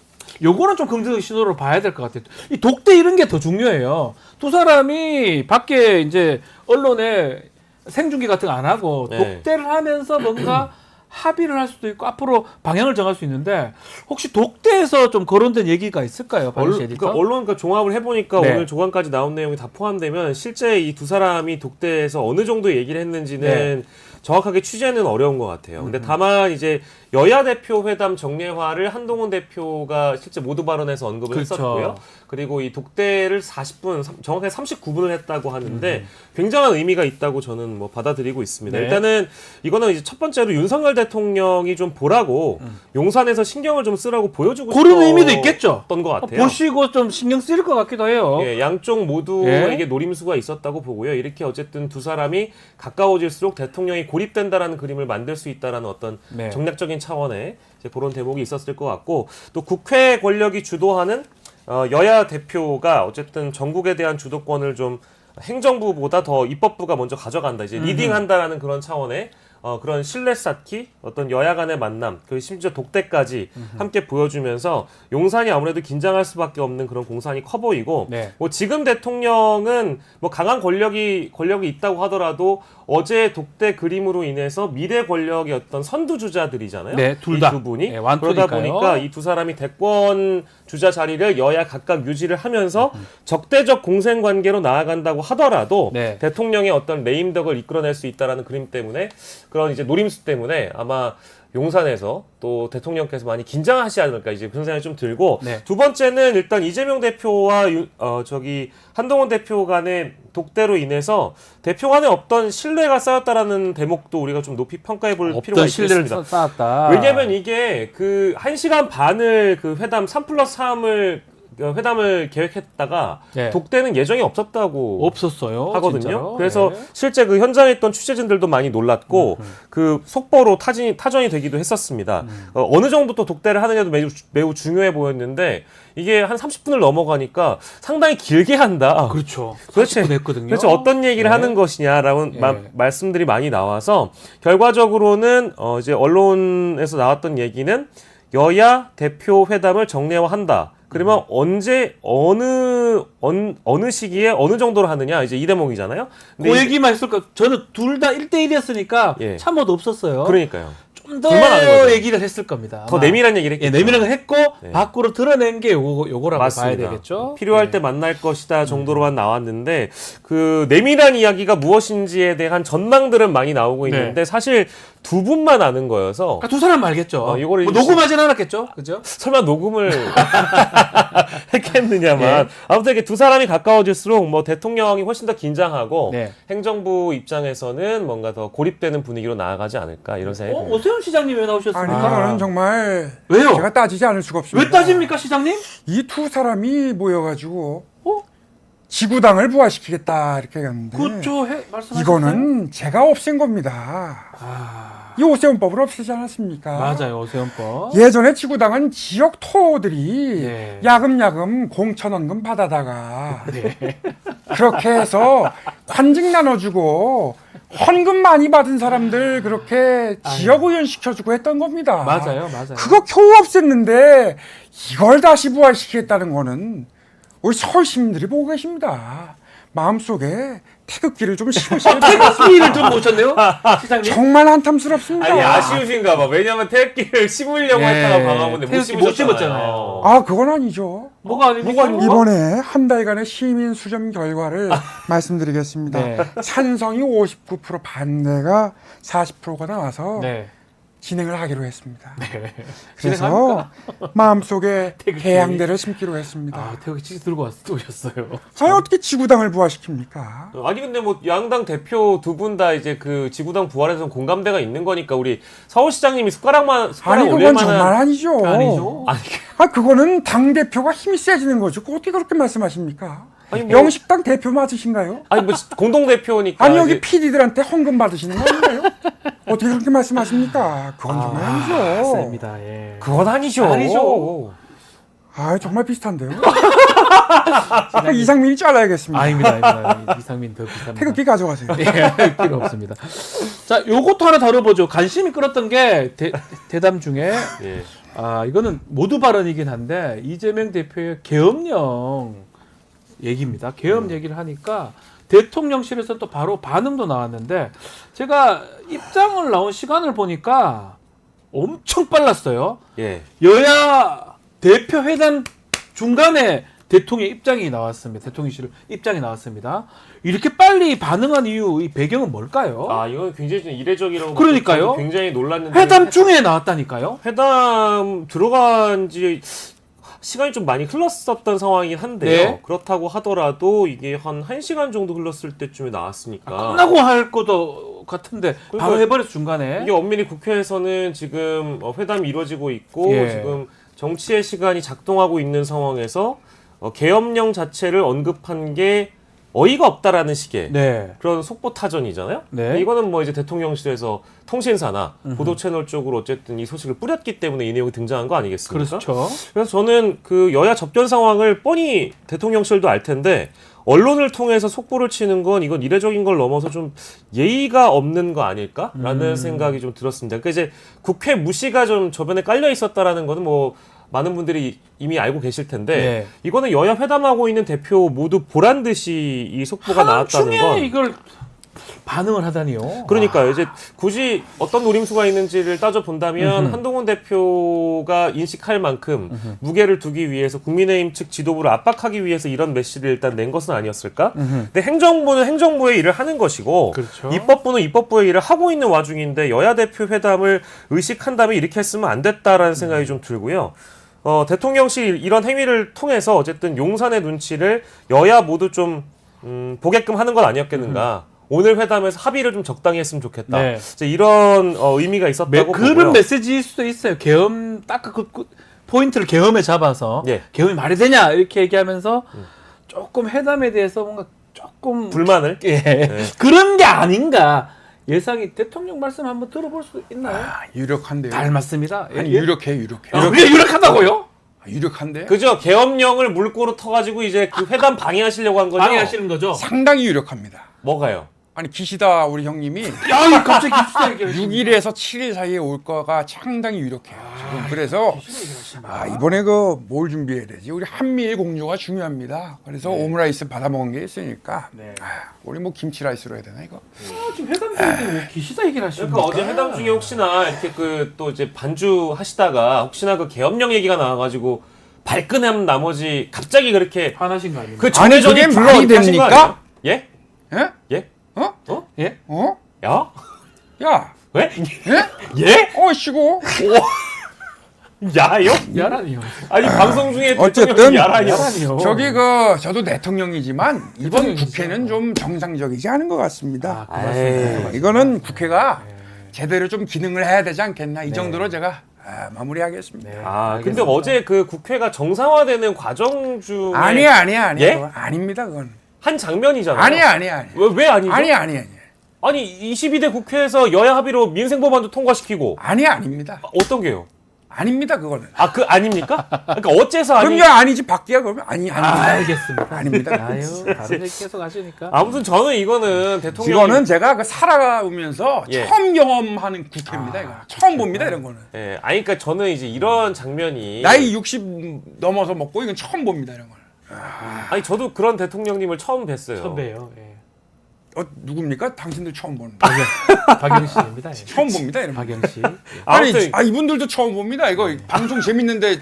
요거는 좀 긍정적 신호로 봐야 될 것 같아요. 이 독대 이런 게 더 중요해요. 두 사람이 밖에 이제 언론에 생중계 같은 거 안 하고 네. 독대를 하면서 뭔가 합의를 할 수도 있고 앞으로 방향을 정할 수 있는데 혹시 독대에서 좀 거론된 얘기가 있을까요? 박영식 에디터? 그러니까 언론 종합을 해보니까 네. 오늘 조간까지 나온 내용이 다 포함되면 실제 이 두 사람이 독대에서 어느 정도 얘기를 했는지는 정확하게 취재는 어려운 것 같아요. 근데 다만 이제 여야 대표 회담 정례화를 한동훈 대표가 실제 모두 발언에서 언급을 그렇죠. 했었고요. 그리고 이 독대를 40분, 정확하게 39분을 했다고 하는데 굉장한 의미가 있다고 저는 뭐 받아들이고 있습니다. 네. 일단은 이거는 이제 첫 번째로 윤석열 대통령이 좀 보라고 용산에서 신경을 좀 쓰라고 보여주고 그런 싶었던 의미도 있겠죠. 것 같아요. 보시고 좀 신경 쓰일 것 같기도 해요. 예, 양쪽 예. 모두에게 노림수가 있었다고 보고요. 이렇게 어쨌든 두 사람이 가까워질수록 대통령이 고립된다라는 그림을 만들 수 있다라는 어떤 네. 정략적인 차원의 이제 그런 대목이 있었을 것 같고 또 국회 권력이 주도하는 여야 대표가 어쨌든 전국에 대한 주도권을 좀 행정부보다 더 입법부가 먼저 가져간다. 이제 리딩한다라는 그런 차원의 그런 신뢰 쌓기, 어떤 여야 간의 만남, 그리고 심지어 독대까지 함께 보여주면서 용산이 아무래도 긴장할 수밖에 없는 그런 공산이 커 보이고, 네. 뭐 지금 대통령은 뭐 강한 권력이 있다고 하더라도 어제 독대 그림으로 인해서 미래 권력의 어떤 선두주자들이잖아요. 네, 둘 이 다. 두 분이. 네, 완투니까요. 그러다 보니까 이 두 사람이 대권 주자 자리를 여야 각각 유지를 하면서 적대적 공생 관계로 나아간다고 하더라도 네. 대통령의 어떤 레임덕을 이끌어낼 수 있다라는 그림 때문에 그런 이제 노림수 때문에 아마 용산에서 또 대통령께서 많이 긴장하시지 않을까 이제 그런 생각이 좀 들고 네. 두 번째는 일단 이재명 대표와 한동훈 대표 간의 독대로 인해서 대표 간에 없던 신뢰가 쌓였다라는 대목도 우리가 좀 높이 평가해 볼 필요가 없던 신뢰를 있겠습니다. 쌓았다. 왜냐하면 이게 그 1시간 반을 그 회담 3+3을 회담을 계획했다가 네. 독대는 예정이 없었다고 없었어요. 하거든요. 진짜로. 그래서 네. 실제 그 현장에 있던 취재진들도 많이 놀랐고 그 속보로 타전이 되기도 했었습니다. 어느 정도 또 독대를 하느냐도 매우 중요해 보였는데 이게 한 30분을 넘어가니까 상당히 길게 한다. 그렇죠. 도대체 40분 했거든요. 도대체 어떤 얘기를 네. 하는 것이냐라는 네. 말씀들이 많이 나와서 결과적으로는 이제 언론에서 나왔던 얘기는 여야 대표 회담을 정례화한다. 그러면 언제 어느 시기에 어느 정도로 하느냐 이제 이 대목이잖아요. 근데 그 얘기만 했을까? 저는 둘 다 1대1이었으니까 예. 참모도 없었어요. 그러니까요. 좀 불만하는 더 거죠. 얘기를 했을 겁니다. 더 아마. 내밀한 얘기를 예, 했겠죠. 내밀한 걸 했고 네. 밖으로 드러낸 게 요거라고 맞습니다. 봐야 되겠죠. 필요할 네. 때 만날 것이다 정도로만 나왔는데 그 내밀한 이야기가 무엇인지에 대한 전망들은 많이 나오고 있는데 사실 두 분만 아는 거여서 그러니까 두 사람 알겠죠. 이거를 뭐 녹음하진 않았겠죠, 그죠? 설마 녹음을 했겠느냐만 아무튼 이렇게 두 사람이 가까워질수록 뭐 대통령이 훨씬 더 긴장하고 네. 행정부 입장에서는 뭔가 더 고립되는 분위기로 나아가지 않을까 이런 생각이 듭니다. 오세훈 시장님 왜 아니 나오셨습니까? 그거는 정말 왜요? 제가 따지지 않을 수가 없습니다. 왜 따집니까, 시장님? 이 두 사람이 모여가지고 지구당을 부활시키겠다 이렇게 했는데 그렇죠. 말씀하셨어요. 이거는 제가 없앤 겁니다. 이 오세훈법을 없애지 않았습니까? 맞아요, 오세훈법. 예전에 지구당은 지역 토호들이 네. 야금야금 공천원금 받아다가 그렇게 해서 관직 나눠주고 헌금 많이 받은 사람들 그렇게 지역의원 시켜주고 했던 겁니다. 맞아요. 그거 겨우 없앴는데 이걸 다시 부활시키겠다는 거는 우리 서울 시민들이 보고 계십니다. 마음속에 태극기를 좀 씌우셔야 돼요. 태극기를 좀 모셨네요, 시장님. 정말 한탐스럽습니다. 아니 아쉬우신가 봐. 왜냐면 태극기를 심으려고 네. 했다가 방황했는데 못 태극기 못 심으셨잖아요. 심었잖아요. 아, 그건 아니죠. 뭐가 아닙니까? 이번에 한 달간의 시민 수렴 결과를 말씀드리겠습니다. 네. 찬성이 59%, 반대가 40%가 나와서 네. 진행을 하기로 했습니다. 진행합니까? 그래서 마음속에 태극기. 개양대를 심기로 했습니다. 아, 태극기 들고 오셨어요. 아니, 어떻게 지구당을 부활시킵니까? 아니 근데 뭐 양당 대표 두 분 다 이제 그 지구당 부활에서 공감대가 있는 거니까 우리 서울시장님이 숟가락 아니, 올릴 그건 정말 만한 아니죠. 아니죠. 아, 그거는 당대표가 힘이 세지는 거죠. 어떻게 그렇게 말씀하십니까? 아니, 뭐- 영식당 대표 맞으신가요? 아니 뭐 공동 대표니까 아니, 여기 PD들한테 헌금 받으시는 거 아닌가요? 어떻게 그렇게 말씀하십니까? 그건 정말 아니죠. 맞습니다. 예. 그건 아니죠. 아니죠. 아, 정말 비슷한데요? 이상민이 잘라야겠습니다. 아닙니다. 이상민 더 비쌉니다. 태극기 가져가세요. 예, 필요 없습니다. 자, 요것도 하나 다뤄보죠. 관심이 끌었던 게 대담 중에 예. 이거는 모두 발언이긴 한데 이재명 대표의 계엄령 얘기입니다. 계엄 얘기를 하니까 대통령실에서 또 바로 반응도 나왔는데 제가 입장을 나온 시간을 보니까 엄청 빨랐어요. 예. 여야 대표 회담 중간에 대통령 입장이 나왔습니다. 대통령실 입장이 나왔습니다. 이렇게 빨리 반응한 이유, 이 배경은 뭘까요? 아 이건 굉장히 좀 이례적이라고 그러니까요. 저도 굉장히 놀랐는데 회담 중에 나왔다니까요. 회담 들어간 지 시간이 좀 많이 흘렀었던 상황이긴 한데요. 네. 그렇다고 하더라도 이게 한 1시간 정도 흘렀을 때쯤에 나왔으니까 끝나고 할 것도 같은데 바로 그러니까 해버렸어 중간에. 이게 엄밀히 국회에서는 지금 회담이 이루어지고 있고 예. 지금 정치의 시간이 작동하고 있는 상황에서 계엄령 자체를 언급한 게 어이가 없다라는 식의 네. 그런 속보 타전이잖아요. 네. 이거는 뭐 이제 대통령실에서 통신사나 보도 채널 쪽으로 어쨌든 이 소식을 뿌렸기 때문에 이 내용이 등장한 거 아니겠습니까? 그렇죠. 그래서 저는 그 여야 접견 상황을 뻔히 대통령실도 알 텐데 언론을 통해서 속보를 치는 건 이건 이례적인 걸 넘어서 좀 예의가 없는 거 아닐까라는 생각이 좀 들었습니다. 그러니까 이제 국회 무시가 좀 저변에 깔려 있었다라는 거는 뭐 많은 분들이 이미 알고 계실 텐데 네. 이거는 여야 회담하고 있는 대표 모두 보란 듯이 이 속보가 나왔다는 중에 건 이걸 반응을 하다니요. 그러니까요. 이제 굳이 어떤 노림수가 있는지를 따져 본다면 한동훈 대표가 인식할 만큼 무게를 두기 위해서 국민의힘 측 지도부를 압박하기 위해서 이런 메시지를 일단 낸 것은 아니었을까? 근데 행정부는 행정부의 일을 하는 것이고 그렇죠. 입법부는 입법부의 일을 하고 있는 와중인데 여야 대표 회담을 의식한다면 이렇게 했으면 안 됐다라는 생각이 좀 들고요. 대통령실 이런 행위를 통해서 어쨌든 용산의 눈치를 여야 모두 좀 보게끔 하는 건 아니었겠는가. 오늘 회담에서 합의를 좀 적당히 했으면 좋겠다. 네. 이제 이런 의미가 있었다고 그런 보고요. 메시지일 수도 있어요. 계엄 딱 그 포인트를 계엄에 잡아서 예. 계엄이 말이 되냐 이렇게 얘기하면서 조금 회담에 대해서 뭔가 조금 불만을 그런 게 아닌가 예상이. 대통령 말씀 한번 들어볼 수 있나요? 유력한데요. 닮았습니다. 아니, 유력해. 그게 유력하다고요? 유력한데? 그죠? 계엄령을 물꼬로 터가지고 이제 그 회담 방해하시려고 한 거죠? 방해하시는 거죠? 상당히 유력합니다. 뭐가요? 아니 기시다 우리 형님이 야, 갑자기 기시다 얘기를 6일에서 7일 사이에 올 거가 상당히 유력해요. 지금 그래서 이번에 그 뭘 준비해야 되지? 우리 한미일 공조가 중요합니다. 그래서 오므라이스 받아 먹은 게 있으니까 우리 뭐 김치라이스로 해야 되나 이거? 지금 회담 중인데 기시다 얘기를 하시니까. 그러니까 어제 회담 중에 혹시나 이렇게 그 또 이제 반주 하시다가 혹시나 그 계엄령 얘기가 나와가지고 발끈한 나머지 갑자기 그렇게 화나신 거 아닙니까? 그 아니, 전에 그게 불러 말이 이렇게 하신 거 됩니까? 아니에요? 예? 예? 예? 예? 어? 야? 야, 왜? 예? 예? 쉬고. 야요? 야라니요. 아니 방송 중에 어쨌든 대통령이 야라니요? 야라니요. 저기 저도 대통령이지만 이번 대통령이시죠. 국회는 좀 정상적이지 않은 것 같습니다. 고맙습니다. 이거는 국회가 제대로 좀 기능을 해야 되지 않겠나 이 정도로 제가 마무리하겠습니다. 아 근데 어제 그 국회가 정상화되는 과정 중에 아니야. 예? 그건 아닙니다. 그건 한 장면이잖아요. 아니야. 왜 아니죠? 아니야. 아니 22대 국회에서 여야 합의로 민생 법안도 통과시키고 아닙니다. 어떤 게요? 아닙니다. 그거는. 아 그 아닙니까? 그러니까 어째서 아니? 그럼 이거 아니지 바뀌야 그러면 아닙니다. 알겠습니다. 아닙니다. 아유, 다른 얘기 계속 하시니까. 아무튼 저는 이거는 대통령 이거는 제가 살아가면서 예. 처음 경험하는 국회입니다. 이거 처음 봅니다 이런 거는. 예, 아니 그러니까 저는 이제 이런 장면이 나이 60 넘어서 먹고 이건 처음 봅니다 이런 거는. 아니 저도 그런 대통령님을 처음 뵀어요. 선배요. 예. 누굽니까? 당신들 처음 보는. 박영씨입니다. 예. 처음 봅니다 이런 거. 박영씨. 아니 아무튼 이분들도 처음 봅니다. 이거 방송 재밌는데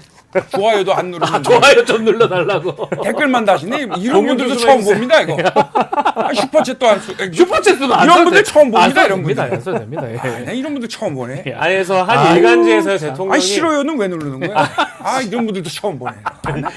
좋아요도 안 누르는데 좋아요 좀 눌러달라고. 댓글만 다시네. 이런 분들도 처음 봅니다 이거. 슈퍼챗도 안 쓰. 슈퍼챗은 안 이런 분들 써도 처음 봅니다 안 이런 써도 됩니다. 분들. 안 써도 됩니다. 예. 이런 분들 처음 보네. 안에서 한 일간지에서 대통령이 아니 싫어요는 왜 누르는 거야? 이런 분들도 처음 보네.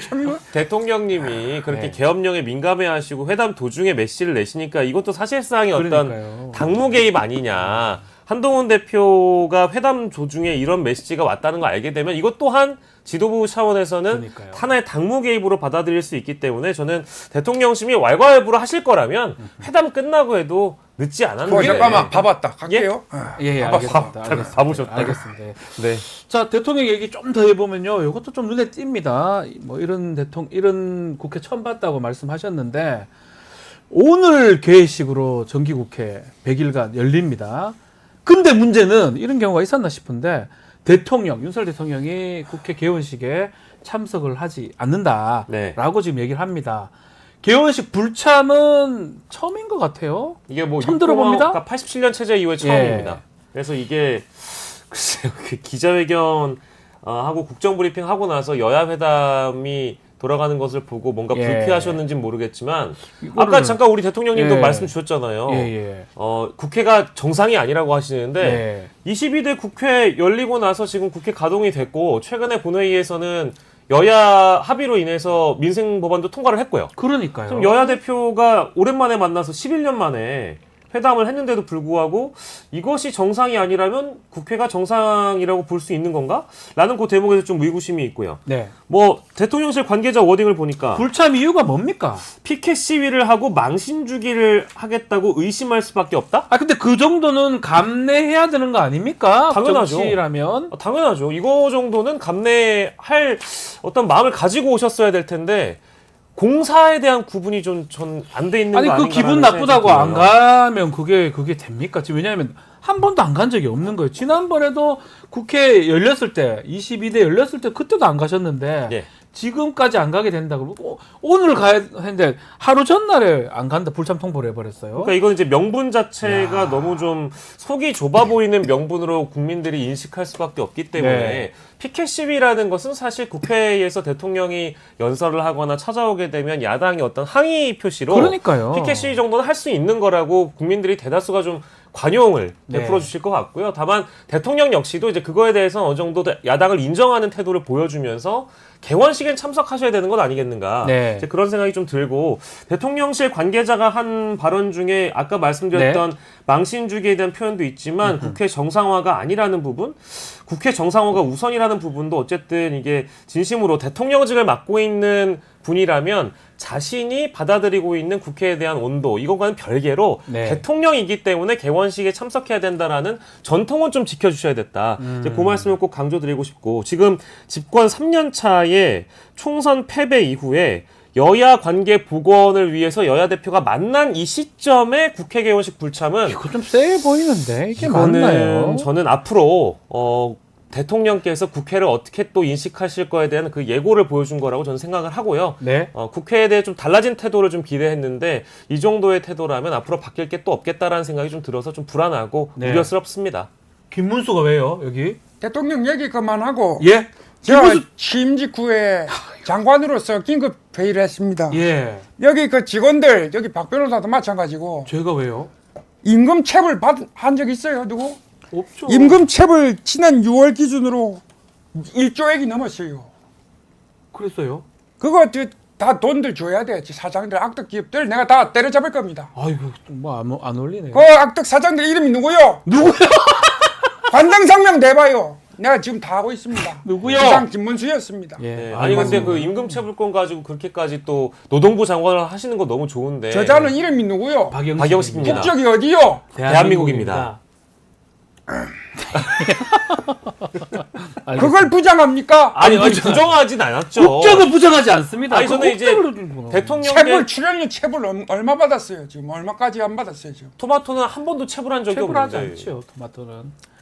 참 이거. 대통령님이 그렇게 네. 계엄령에 민감해하시고 회담 도중에 메시를 내시니까 이것도 사실상의 그러니까요. 어떤 당무 개입 아니냐. 한동훈 대표가 회담 도중에 이런 메시지가 왔다는 걸 알게 되면 이것 또한 지도부 차원에서는 그러니까요. 하나의 당무 개입으로 받아들일 수 있기 때문에 저는 대통령심이 왈가왈부로 하실 거라면 회담 끝나고 해도 늦지 않았는데. 잠깐만 봐봤다. 갈게요. 예, 알겠습니다. 알겠습니다. 봐보셨다. 알겠습니다. 예. 네. 자, 대통령 얘기 좀 더 해보면요. 이것도 좀 눈에 띕니다. 뭐 이런 국회 처음 봤다고 말씀하셨는데 오늘 개회식으로 정기국회 100일간 열립니다. 근데 문제는 이런 경우가 있었나 싶은데 윤석열 대통령이 국회 개원식에 참석을 하지 않는다라고 네. 지금 얘기를 합니다. 개원식 불참은 처음인 것 같아요. 이게 뭐 처음 들어봅니다. 87년 체제 이후에 처음입니다. 예. 그래서 이게 글쎄요, 그 기자회견 하고 국정브리핑 하고 나서 여야 회담이 돌아가는 것을 보고 뭔가 예. 불쾌하셨는지는 모르겠지만 이거를- 아까 잠깐 우리 대통령님도 예. 말씀 주셨잖아요. 예. 국회가 정상이 아니라고 하시는데 예. 22대 국회 열리고 나서 지금 국회 가동이 됐고 최근에 본회의에서는 여야 합의로 인해서 민생 법안도 통과를 했고요. 그러니까요. 지금 여야 대표가 오랜만에 만나서 11년 만에 회담을 했는데도 불구하고 이것이 정상이 아니라면 국회가 정상이라고 볼 수 있는 건가? 라는 그 대목에서 좀 의구심이 있고요. 네. 뭐 대통령실 관계자 워딩을 보니까 불참 이유가 뭡니까? 피켓 시위를 하고 망신 주기를 하겠다고 의심할 수밖에 없다? 아 근데 그 정도는 감내해야 되는 거 아닙니까? 당연하죠. 정치라면. 당연하죠. 이거 정도는 감내할 어떤 마음을 가지고 오셨어야 될 텐데 공사에 대한 구분이 좀 전 안 돼 있는 아니 거 그 아닌가라는 기분 생각이 나쁘다고 들어요. 안 가면 그게 됩니까? 지금 왜냐하면 한 번도 안 간 적이 없는 거예요. 지난번에도 국회 열렸을 때 22대 열렸을 때 그때도 안 가셨는데 예. 지금까지 안 가게 된다고 오늘 가야 했는데 하루 전날에 안 간다 불참 통보를 해버렸어요. 그러니까 이건 이제 명분 자체가 너무 좀 속이 좁아 보이는 명분으로 국민들이 인식할 수밖에 없기 때문에 네. 피켓 시위라는 것은 사실 국회에서 대통령이 연설을 하거나 찾아오게 되면 야당이 어떤 항의 표시로 그러니까요. 피켓 시위 정도는 할 수 있는 거라고 국민들이 대다수가 좀 관용을 네. 베풀어 주실 것 같고요. 다만 대통령 역시도 이제 그거에 대해서 어느 정도 야당을 인정하는 태도를 보여주면서 개원식엔 참석하셔야 되는 건 아니겠는가. 네. 이제 그런 생각이 좀 들고 대통령실 관계자가 한 발언 중에 아까 말씀드렸던 망신 주기에 대한 표현도 있지만 국회 정상화가 아니라는 부분, 국회 정상화가 우선이라는 부분도 어쨌든 이게 진심으로 대통령직을 맡고 있는 분이라면 자신이 받아들이고 있는 국회에 대한 온도 이것과는 별개로 네. 대통령이기 때문에 개원식에 참석해야 된다라는 전통은 좀 지켜주셔야 됐다. 이제 그 말씀을 꼭 강조드리고 싶고 지금 집권 3년 차에 총선 패배 이후에 여야 관계 복원을 위해서 여야 대표가 만난 이 시점에 국회 개원식 불참은 이거 좀 세 보이는데 이게 이거는 맞나요? 저는 앞으로 대통령께서 국회를 어떻게 또 인식하실 거에 대한 그 예고를 보여준 거라고 저는 생각을 하고요. 네. 국회에 대해 좀 달라진 태도를 좀 기대했는데 이 정도의 태도라면 앞으로 바뀔 게 또 없겠다라는 생각이 좀 들어서 좀 불안하고 네. 우려스럽습니다. 김문수가 왜요 여기? 대통령 얘기 그만하고 예. 제가 취임 직후에 장관으로서 긴급 회의를 했습니다. 예. 여기 그 직원들 여기 박 변호사도 마찬가지고 제가 왜요? 임금 체불 한 적 있어요 누구? 없죠. 임금 체불 지난 6월 기준으로 1조액이 넘었어요. 그랬어요. 그거 다 돈들 줘야 돼. 사장들 악덕 기업들 내가 다 때려잡을 겁니다. 아이고 뭐 안 어울리네요. 그 악덕 사장들 이름이 누구요? 누구요? 관등성명 내봐요. 내가 지금 다 하고 있습니다. 누구요? 부장 김문수였습니다. 예. 네, 아니 근데 그 임금 체불권 가지고 그렇게까지 또 노동부 장관을 하시는 거 너무 좋은데 저자는 이름이 누구요? 박영식입니다. 국적이 어디요? 대한민국입니다. 그걸 부정합니까? 아니 부정하진 않았죠. 국적은 부정하지 않습니다. 아니 저는 이제 체불 대통령의 출연료 체불 얼마 받았어요? 지금 얼마까지 안 받았어요? 지금 토마토는 한 번도 체불한 적이 체불하지 없는데. 않죠. 토마토는.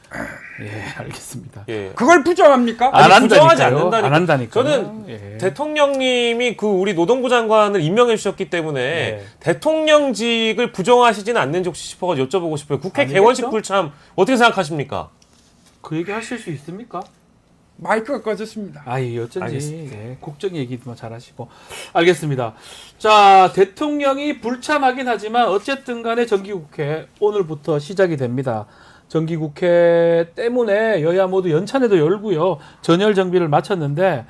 예, 알겠습니다. 예. 그걸 부정합니까? 아니, 부정하지 않는다니까. 안 한다니까. 저는 예. 대통령님이 그 우리 노동부 장관을 임명해 주셨기 때문에 네. 대통령직을 부정하시지는 않는지 혹시 싶어서 여쭤보고 싶어요. 국회 아니겠죠? 개원식 불참 어떻게 생각하십니까? 그 얘기 하실 수 있습니까? 마이크가 꺼졌습니다. 아이 어쩐지 알겠습니다. 예, 국정 얘기도 잘하시고 알겠습니다. 자 대통령이 불참하긴 하지만 어쨌든 간에 정기국회 오늘부터 시작이 됩니다. 정기국회 때문에 여야 모두 연찬회도 열고요. 전열 정비를 마쳤는데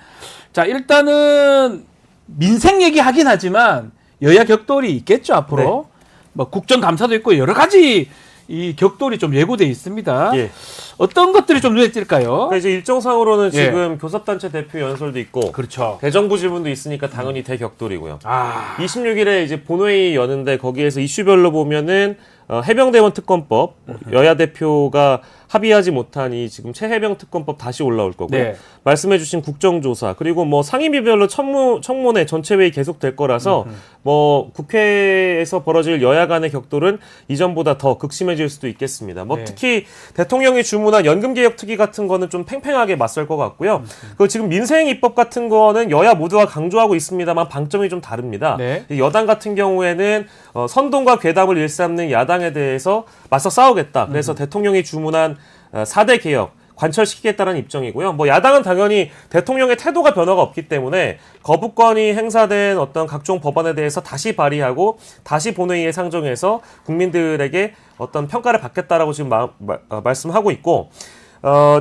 자 일단은 민생 얘기하긴 하지만 여야 격돌이 있겠죠 앞으로. 뭐 국정감사도 있고 여러 가지 이 격돌이 좀 예고돼 있습니다. 예. 어떤 것들이 좀 눈에 띌까요? 그러니까 이제 일정상으로는 예. 지금 교섭단체 대표 연설도 있고 그렇죠. 대정부 질문도 있으니까 당연히 대격돌이고요. 아 26일에 이제 본회의 여는데 거기에서 이슈별로 보면은 해병대원 특검법 여야 대표가 합의하지 못한 이 지금 최해병 특검법 다시 올라올 거고요. 네. 말씀해주신 국정조사 그리고 뭐 상임위별로 청문회 전체회의 계속될 거라서 뭐 국회에서 벌어질 여야 간의 격돌은 이전보다 더 극심해질 수도 있겠습니다. 뭐 네. 특히 대통령이 주문한 연금개혁특위 같은 거는 좀 팽팽하게 맞설 것 같고요. 그리고 지금 민생 입법 같은 거는 여야 모두가 강조하고 있습니다만 방점이 좀 다릅니다. 네. 여당 같은 경우에는 선동과 괴담을 일삼는 야당에 대해서 맞서 싸우겠다. 그래서 대통령이 주문한 4대 개혁 관철시키겠다는 입장이고요. 뭐 야당은 당연히 대통령의 태도가 변화가 없기 때문에 거부권이 행사된 어떤 각종 법안에 대해서 다시 발의하고 다시 본회의에 상정해서 국민들에게 어떤 평가를 받겠다라고 지금 말씀하고 있고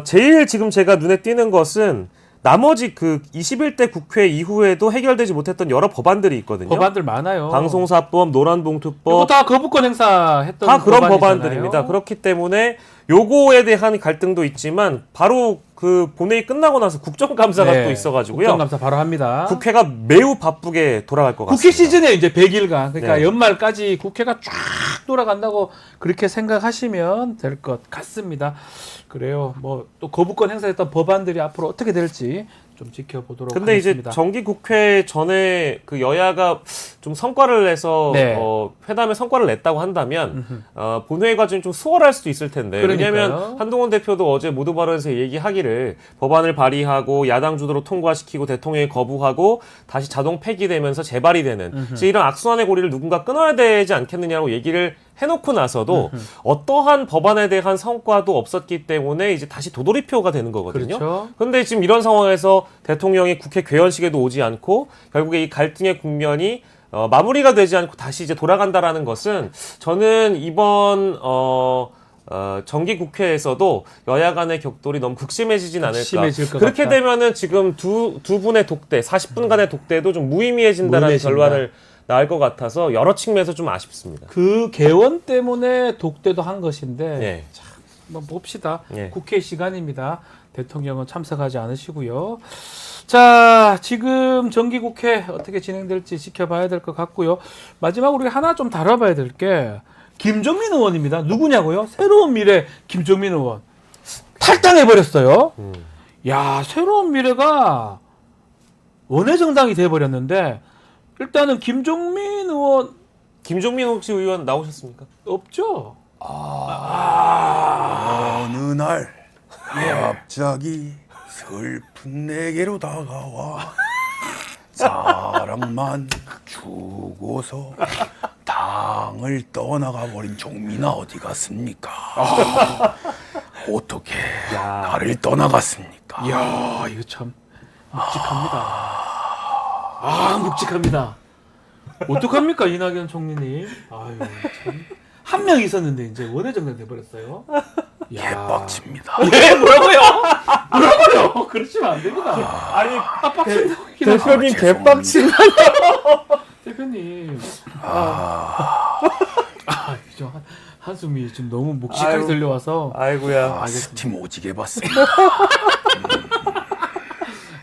제일 지금 제가 눈에 띄는 것은 나머지 그 21대 국회 이후에도 해결되지 못했던 여러 법안들이 있거든요. 법안들 많아요. 방송사법, 이거 노란봉투법 다 거부권 행사했던 다 그런 법안이잖아요. 법안들입니다. 그렇기 때문에 요거에 대한 갈등도 있지만 바로 그 본회의 끝나고 나서 국정감사가 네, 또 있어가지고요. 국정감사 바로 합니다. 국회가 매우 바쁘게 돌아갈 것 같습니다. 국회 시즌에 이제 100일간 그러니까 네. 연말까지 국회가 쫙 돌아간다고 그렇게 생각하시면 될 것 같습니다. 그래요. 뭐 또 거부권 행사했던 법안들이 앞으로 어떻게 될지 좀 지켜보도록 근데 하겠습니다. 이제 정기국회 전에 그 여야가 좀 성과를 내서 네. 회담에 성과를 냈다고 한다면 본회의 과정이 좀 수월할 수도 있을 텐데 그러니까요. 왜냐하면 한동훈 대표도 어제 모두 발언에서 얘기하기를 법안을 발의하고 야당 주도로 통과시키고 대통령이 거부하고 다시 자동 폐기되면서 재발이 되는 이제 이런 악순환의 고리를 누군가 끊어야 되지 않겠느냐고 얘기를 해놓고 나서도 어떠한 법안에 대한 성과도 없었기 때문에 이제 다시 도돌이표가 되는 거거든요. 그렇죠. 그런데 지금 이런 상황에서 대통령이 국회 개원식에도 오지 않고 결국에 이 갈등의 국면이 마무리가 되지 않고 다시 이제 돌아간다라는 것은 저는 이번 정기 국회에서도 여야 간의 격돌이 너무 극심해지진 않을까. 극심해질 것 그렇게 같다. 되면은 지금 두 분의 독대, 40분간의 독대도 좀 무의미해진다라는 무의미해진다. 결론을 나올 것 같아서 여러 측면에서 좀 아쉽습니다. 그 개원 때문에 독대도 한 것인데 예. 한번 봅시다. 예. 국회 시간입니다. 대통령은 참석하지 않으시고요. 자, 지금 정기국회 어떻게 진행될지 지켜봐야 될 것 같고요. 마지막으로 하나 좀 다뤄봐야 될 게 김종민 의원입니다. 누구냐고요? 새로운 미래 김종민 의원. 탈당해버렸어요. 야, 새로운 미래가 원외정당이 돼버렸는데 일단은 김종민 의원 김종민 혹시 의원 나오셨습니까? 없죠? 어느 날 갑자기 슬픈 내게로 다가와 사랑만 주고서 당을 떠나가 버린 종민아 어디 갔습니까? 어떻게 나를 떠나갔습니까? 이야, 이거 참 묵직합니다. 아, 묵직합니다. 어떡합니까, 이낙연 총리님? 아유, 참. 한 명 있었는데 이제 원외정당 돼버렸어요. 개빡칩니다. 예, 뭐라고요? 뭐라고요? 그러시면 안 됩니다. 아니 빡친다고 대표님 개빡친. 대표님. 좀 한숨이 지금 너무 묵직하게 아유. 들려와서. 아이고야. 스팀 오지게 봤습니다.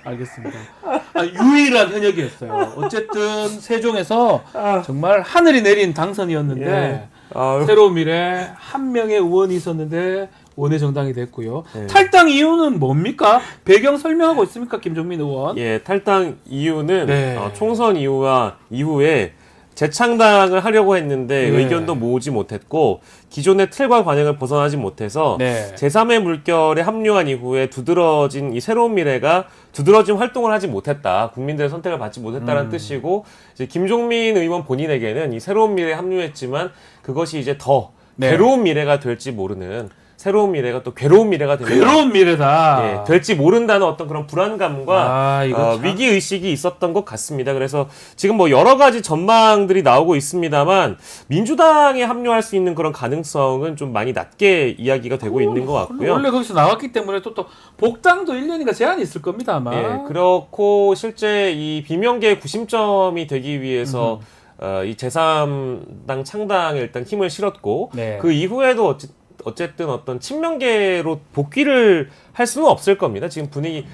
알겠습니다. 유일한 현역이었어요. 어쨌든 세종에서 정말 하늘이 내린 당선이었는데 예. 아유. 새로운 미래 한 명의 의원이 있었는데 원외 정당이 됐고요. 예. 탈당 이유는 뭡니까? 배경 설명하고 있습니까, 김종민 의원? 예, 탈당 이유는 네. 총선 이후에 재창당을 하려고 했는데 네. 의견도 모으지 못했고 기존의 틀과 관행을 벗어나지 못해서 네. 제3의 물결에 합류한 이후에 두드러진 이 새로운 미래가 두드러진 활동을 하지 못했다. 국민들의 선택을 받지 못했다는 뜻이고 이제 김종민 의원 본인에게는 이 새로운 미래에 합류했지만 그것이 이제 더 네. 괴로운 미래가 될지 모르는 새로운 미래가 또 괴로운 미래가 되는 괴로운 미래다. 예, 될지 모른다는 어떤 그런 불안감과 이거 참. 위기 의식이 있었던 것 같습니다. 그래서 지금 뭐 여러 가지 전망들이 나오고 있습니다만 민주당에 합류할 수 있는 그런 가능성은 좀 많이 낮게 이야기가 되고 있는 것 같고요. 원래 거기서 나왔기 때문에 또 복당도 1년인가 제한이 있을 겁니다, 아마. 예, 그렇고 실제 이 비명계의 구심점이 되기 위해서 이 제3당 창당에 일단 힘을 실었고 네. 그 이후에도 어쨌든 어떤 친명계로 복귀를 할 수는 없을 겁니다. 지금 분위기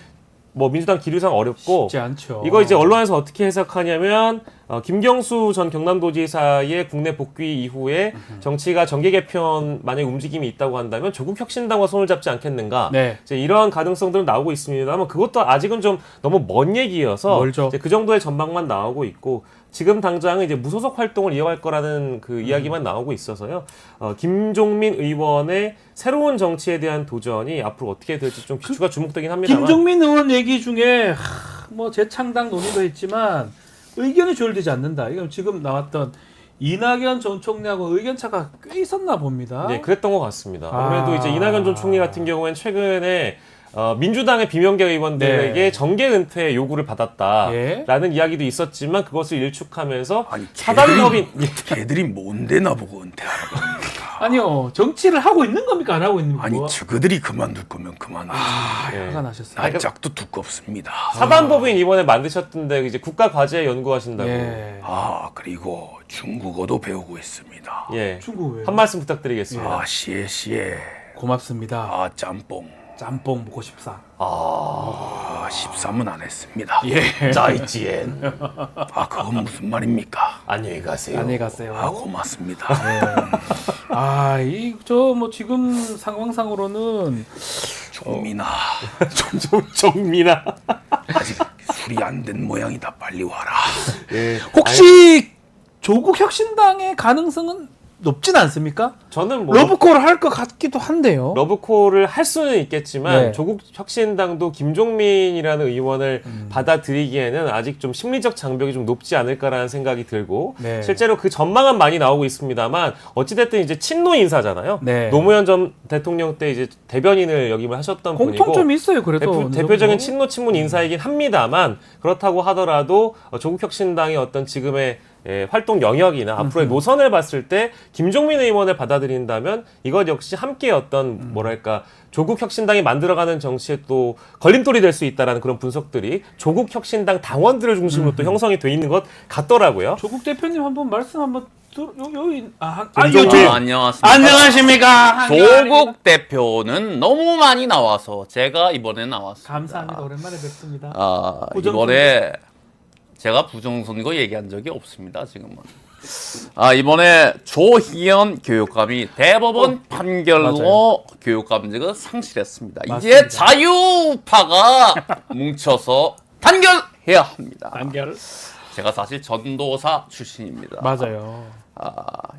뭐 민주당 기류상 어렵고 쉽지 않죠. 이거 이제 언론에서 어떻게 해석하냐면 김경수 전 경남도지사의 국내 복귀 이후에 정치가 정계 개편 만약 움직임이 있다고 한다면 조국 혁신당과 손을 잡지 않겠는가? 네. 이제 이런 가능성들은 나오고 있습니다만 그것도 아직은 좀 너무 먼 얘기여서 멀죠. 이제 그 정도의 전망만 나오고 있고 지금 당장은 이제 무소속 활동을 이어갈 거라는 그 이야기만 나오고 있어서요. 김종민 의원의 새로운 정치에 대한 도전이 앞으로 어떻게 될지 좀 귀추가 주목되긴 합니다만. 김종민 의원 얘기 중에 뭐 재창당 논의도 했지만 의견이 조율되지 않는다. 이건 지금 나왔던 이낙연 전 총리하고 의견 차가 꽤 있었나 봅니다. 네, 그랬던 것 같습니다. 아무래도 이제 이낙연 전 총리 같은 경우에는 최근에 민주당의 비명계 의원들에게 네. 정계 은퇴 요구를 받았다라는 예. 이야기도 있었지만 그것을 일축하면서 아니 사단법인 걔들이 뭔데 나보고 은퇴하라고 합니까? 아니요, 정치를 하고 있는 겁니까, 안 하고 있는 겁니까? 아니 저그들이 그만둘 거면 그만두지. 예. 화가 나셨어요. 날짝도 두껍습니다. 사단법인 이번에 만드셨던데 이제 국가 과제 연구하신다고. 예. 그리고 중국어도 배우고 있습니다. 예. 중국 왜요? 한 말씀 부탁드리겠습니다. 시에 고맙습니다. 짬뽕. 짬뽕 먹고 싶사. 13은 안 했습니다. 예. 짜이지엔. 그건 무슨 말입니까? 안녕히 가세요. 안녕히 가세요. 고맙습니다. 뭐 지금 상황상으로는 종민아, 정민아. 아직 술이 안 된 모양이다. 빨리 와라. 예. 혹시 조국 혁신당의 가능성은 높진 않습니까? 저는 뭐 러브콜을 할 것 같기도 한데요. 러브콜을 할 수는 있겠지만 네. 조국 혁신당도 김종민이라는 의원을 받아들이기에는 아직 좀 심리적 장벽이 좀 높지 않을까라는 생각이 들고 네. 실제로 그 전망은 많이 나오고 있습니다만 어찌됐든 이제 친노 인사잖아요. 네. 노무현 전 대통령 때 이제 대변인을 역임을 하셨던 분이고 공통점이 있어요. 그래도 어느 대표적인 정도. 친노 친문 인사이긴 합니다만 그렇다고 하더라도 조국 혁신당의 어떤 지금의 활동 영역이나 앞으로의 노선을 봤을 때 김종민 의원을 받아들인다면 이것 역시 함께 어떤 뭐랄까 조국 혁신당이 만들어가는 정치에 또 걸림돌이 될 수 있다라는 그런 분석들이 조국 혁신당 당원들을 중심으로 또 형성이 돼 있는 것 같더라고요. 조국 대표님 한번 말씀 한번 여기 안녕하십니까. 안녕하십니까. 조국 대표는 너무 많이 나와서 제가 이번에 나왔습니다. 감사합니다. 오랜만에 뵙습니다. 부정선거. 이번에 제가 부정선거 얘기한 적이 없습니다. 지금은. 이번에 조희연 교육감이 대법원 판결로 맞아요. 교육감직을 상실했습니다. 맞습니다. 이제 자유파가 뭉쳐서 단결해야 합니다. 단결. 제가 사실 전도사 출신입니다. 맞아요.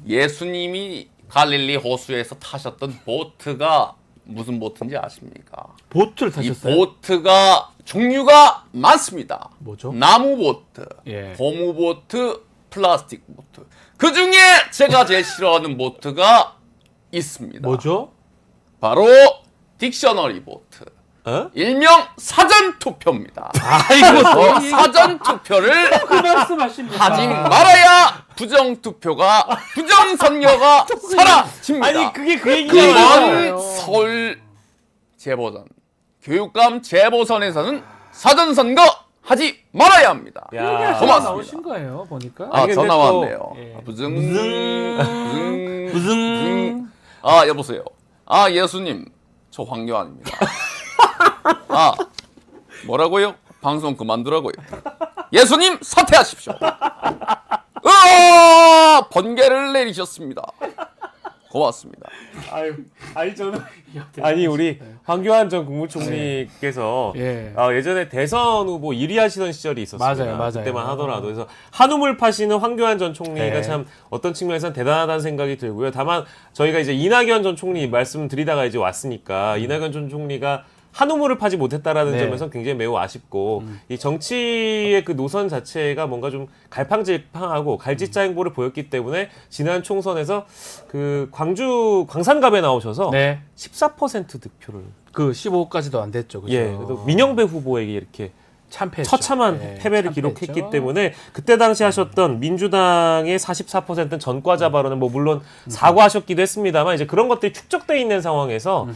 예수님이 갈릴리 호수에서 타셨던 보트가 무슨 보트인지 아십니까? 보트를 이 타셨어요? 보트가 종류가 많습니다. 뭐죠? 나무 보트, 예. 고무 보트, 플라스틱 보트. 그 중에 제가 제일 싫어하는 보트가 있습니다. 뭐죠? 바로 딕셔너리 보트. 어? 일명 사전 투표입니다. 아이고, 사전 투표를 그 말씀하십니까? 하지 말아야 부정 투표가 부정 선거가 사라집니다. 아니 그게 그 얘기잖아요. 이번 서울 재보선 교육감 재보선에서는 사전 선거 하지 말아야 합니다. 야. 고맙습니다. 나오신 거예요, 보니까. 아니, 근데 전화 또- 왔네요. 예. 무슨 여보세요. 예수님 저 황교안입니다. 뭐라고요? 방송 그만두라고요. 예수님 사퇴하십시오. 번개를 내리셨습니다. 고맙습니다. 아니 저는 아니 우리 황교안 전 국무총리께서 예. 예전에 대선 후보 1위 하시던 시절이 있었습니다. 맞아요, 맞아요. 그때만 하더라도 그래서 한우물 파시는 황교안 전 총리가 네. 참 어떤 측면에서는 대단하다는 생각이 들고요. 다만 저희가 이제 이낙연 전 총리 말씀드리다가 이제 왔으니까 이낙연 전 총리가 한우물을 파지 못했다라는 네. 점에서 굉장히 매우 아쉽고 이 정치의 그 노선 자체가 뭔가 좀 갈팡질팡하고 갈짓자행보를 보였기 때문에 지난 총선에서 그 광주 광산갑에 나오셔서 네. 14% 득표를 그 15까지도 안 됐죠. 그죠? 예, 그래도 민영배 후보에게 이렇게 참패했죠. 처참한 예, 패배를 참패했죠. 기록했기 때문에 그때 당시 하셨던 민주당의 44%는 전과자 발언은 뭐 물론 사과하셨기도 했습니다만 이제 그런 것들이 축적돼 있는 상황에서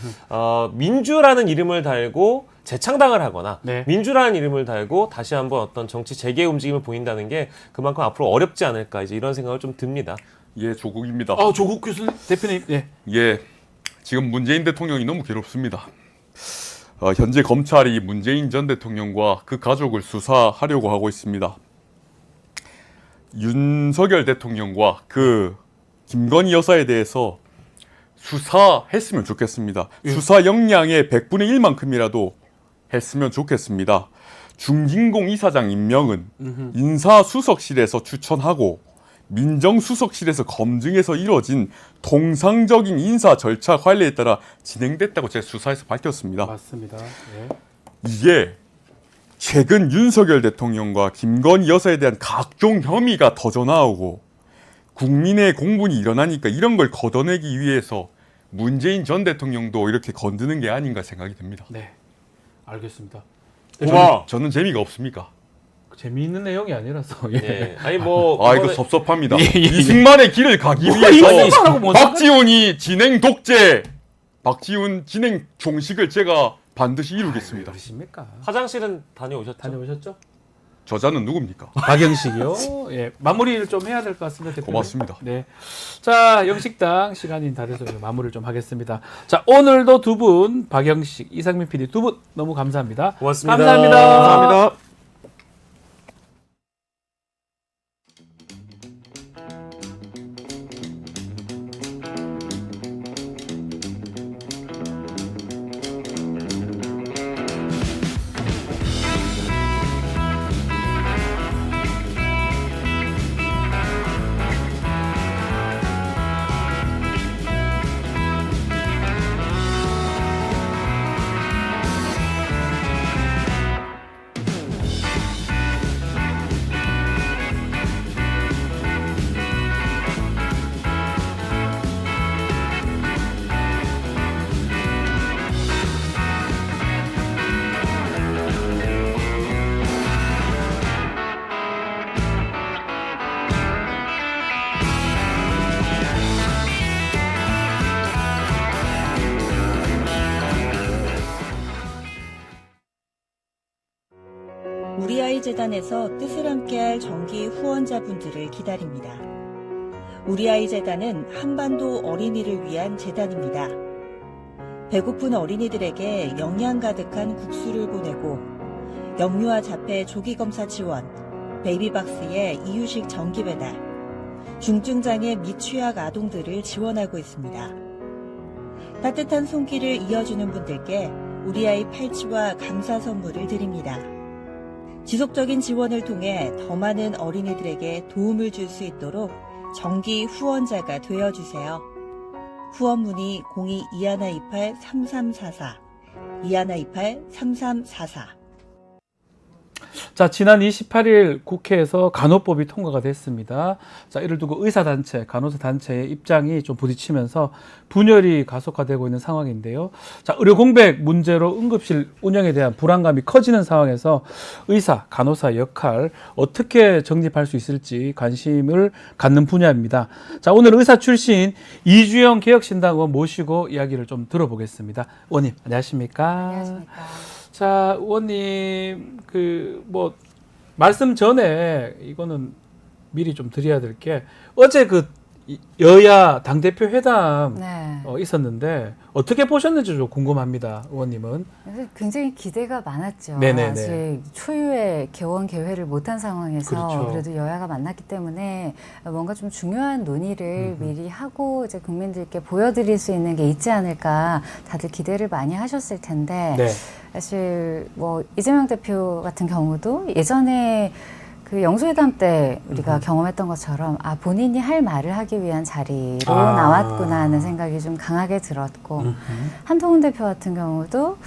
민주라는 이름을 달고 재창당을 하거나 네. 민주라는 이름을 달고 다시 한번 어떤 정치 재개 움직임을 보인다는 게 그만큼 앞으로 어렵지 않을까 이제 이런 생각을 좀 듭니다. 예, 조국입니다. 조국 교수님, 대표님, 예. 예, 지금 문재인 대통령이 너무 괴롭습니다. 현재 검찰이 문재인 전 대통령과 그 가족을 수사하려고 하고 있습니다. 윤석열 대통령과 그 김건희 여사에 대해서 수사했으면 좋겠습니다. 수사 역량의 100분의 1만큼이라도 했으면 좋겠습니다. 중진공 이사장 임명은 인사수석실에서 추천하고 민정수석실에서 검증해서 이뤄진 통상적인 인사 절차 관리에 따라 진행됐다고 제 수사에서 밝혔습니다. 맞습니다. 예. 이게 최근 윤석열 대통령과 김건희 여사에 대한 각종 혐의가 터져 나오고 국민의 공분이 일어나니까 이런 걸 걷어내기 위해서 문재인 전 대통령도 이렇게 건드는 게 아닌가 생각이 듭니다. 네. 알겠습니다. 저는 재미가 없습니까? 재미있는 내용이 아니라서. 예. 예. 아니 뭐 이거 섭섭합니다. 예. 이승만의 길을 가기 위해서 박지훈이 진행 독재, 박지훈 진행 종식을 제가 반드시 이루겠습니다. 그러십니까? 화장실은 다녀오셨죠? 다녀오셨죠? 저자는 누굽니까? 박영식이요. 예, 마무리를 좀 해야 될 것 같습니다. 대표님. 고맙습니다. 네. 자, 영식당 시간이 다 돼서 마무리를 좀 하겠습니다. 자, 오늘도 두 분, 박영식, 이상민 PD 두 분 너무 감사합니다. 고맙습니다. 감사합니다. 감사합니다. 우리 아이 재단에서 뜻을 함께할 정기 후원자분들을 기다립니다. 우리 아이 재단은 한반도 어린이를 위한 재단입니다. 배고픈 어린이들에게 영양 가득한 국수를 보내고 영유아 자폐 조기 검사 지원, 베이비박스의 이유식 정기 배달, 중증장애 및 취약 아동들을 지원하고 있습니다. 따뜻한 손길을 이어주는 분들께 우리 아이 팔찌와 감사 선물을 드립니다. 지속적인 지원을 통해 더 많은 어린이들에게 도움을 줄 수 있도록 정기 후원자가 되어주세요. 후원 문의 02-2128-3344, 2128-3344. 자, 지난 28일 국회에서 간호법이 통과가 됐습니다. 자, 이를 두고 의사단체, 간호사단체의 입장이 좀 부딪히면서 분열이 가속화되고 있는 상황인데요. 자, 의료 공백 문제로 응급실 운영에 대한 불안감이 커지는 상황에서 의사, 간호사 역할 어떻게 정립할 수 있을지 관심을 갖는 분야입니다. 자, 오늘 의사 출신 이주영 개혁신당 의원 모시고 이야기를 좀 들어보겠습니다. 의원님, 안녕하십니까? 안녕하십니까? 자, 의원님, 말씀 전에 이거는 미리 좀 드려야 될 게, 어제 여야 당대표 회담 네. 있었는데, 어떻게 보셨는지 좀 궁금합니다, 의원님은. 굉장히 기대가 많았죠. 네네네. 아직 초유의 개원 개회를 못한 상황에서 그렇죠. 그래도 여야가 만났기 때문에 뭔가 좀 중요한 논의를 미리 하고 이제 국민들께 보여드릴 수 있는 게 있지 않을까 다들 기대를 많이 하셨을 텐데 네. 사실 이재명 대표 같은 경우도 예전에 그 영수회담 때 우리가 경험했던 것처럼 본인이 할 말을 하기 위한 자리로 나왔구나 하는 생각이 좀 강하게 들었고 한동훈 대표 같은 경우도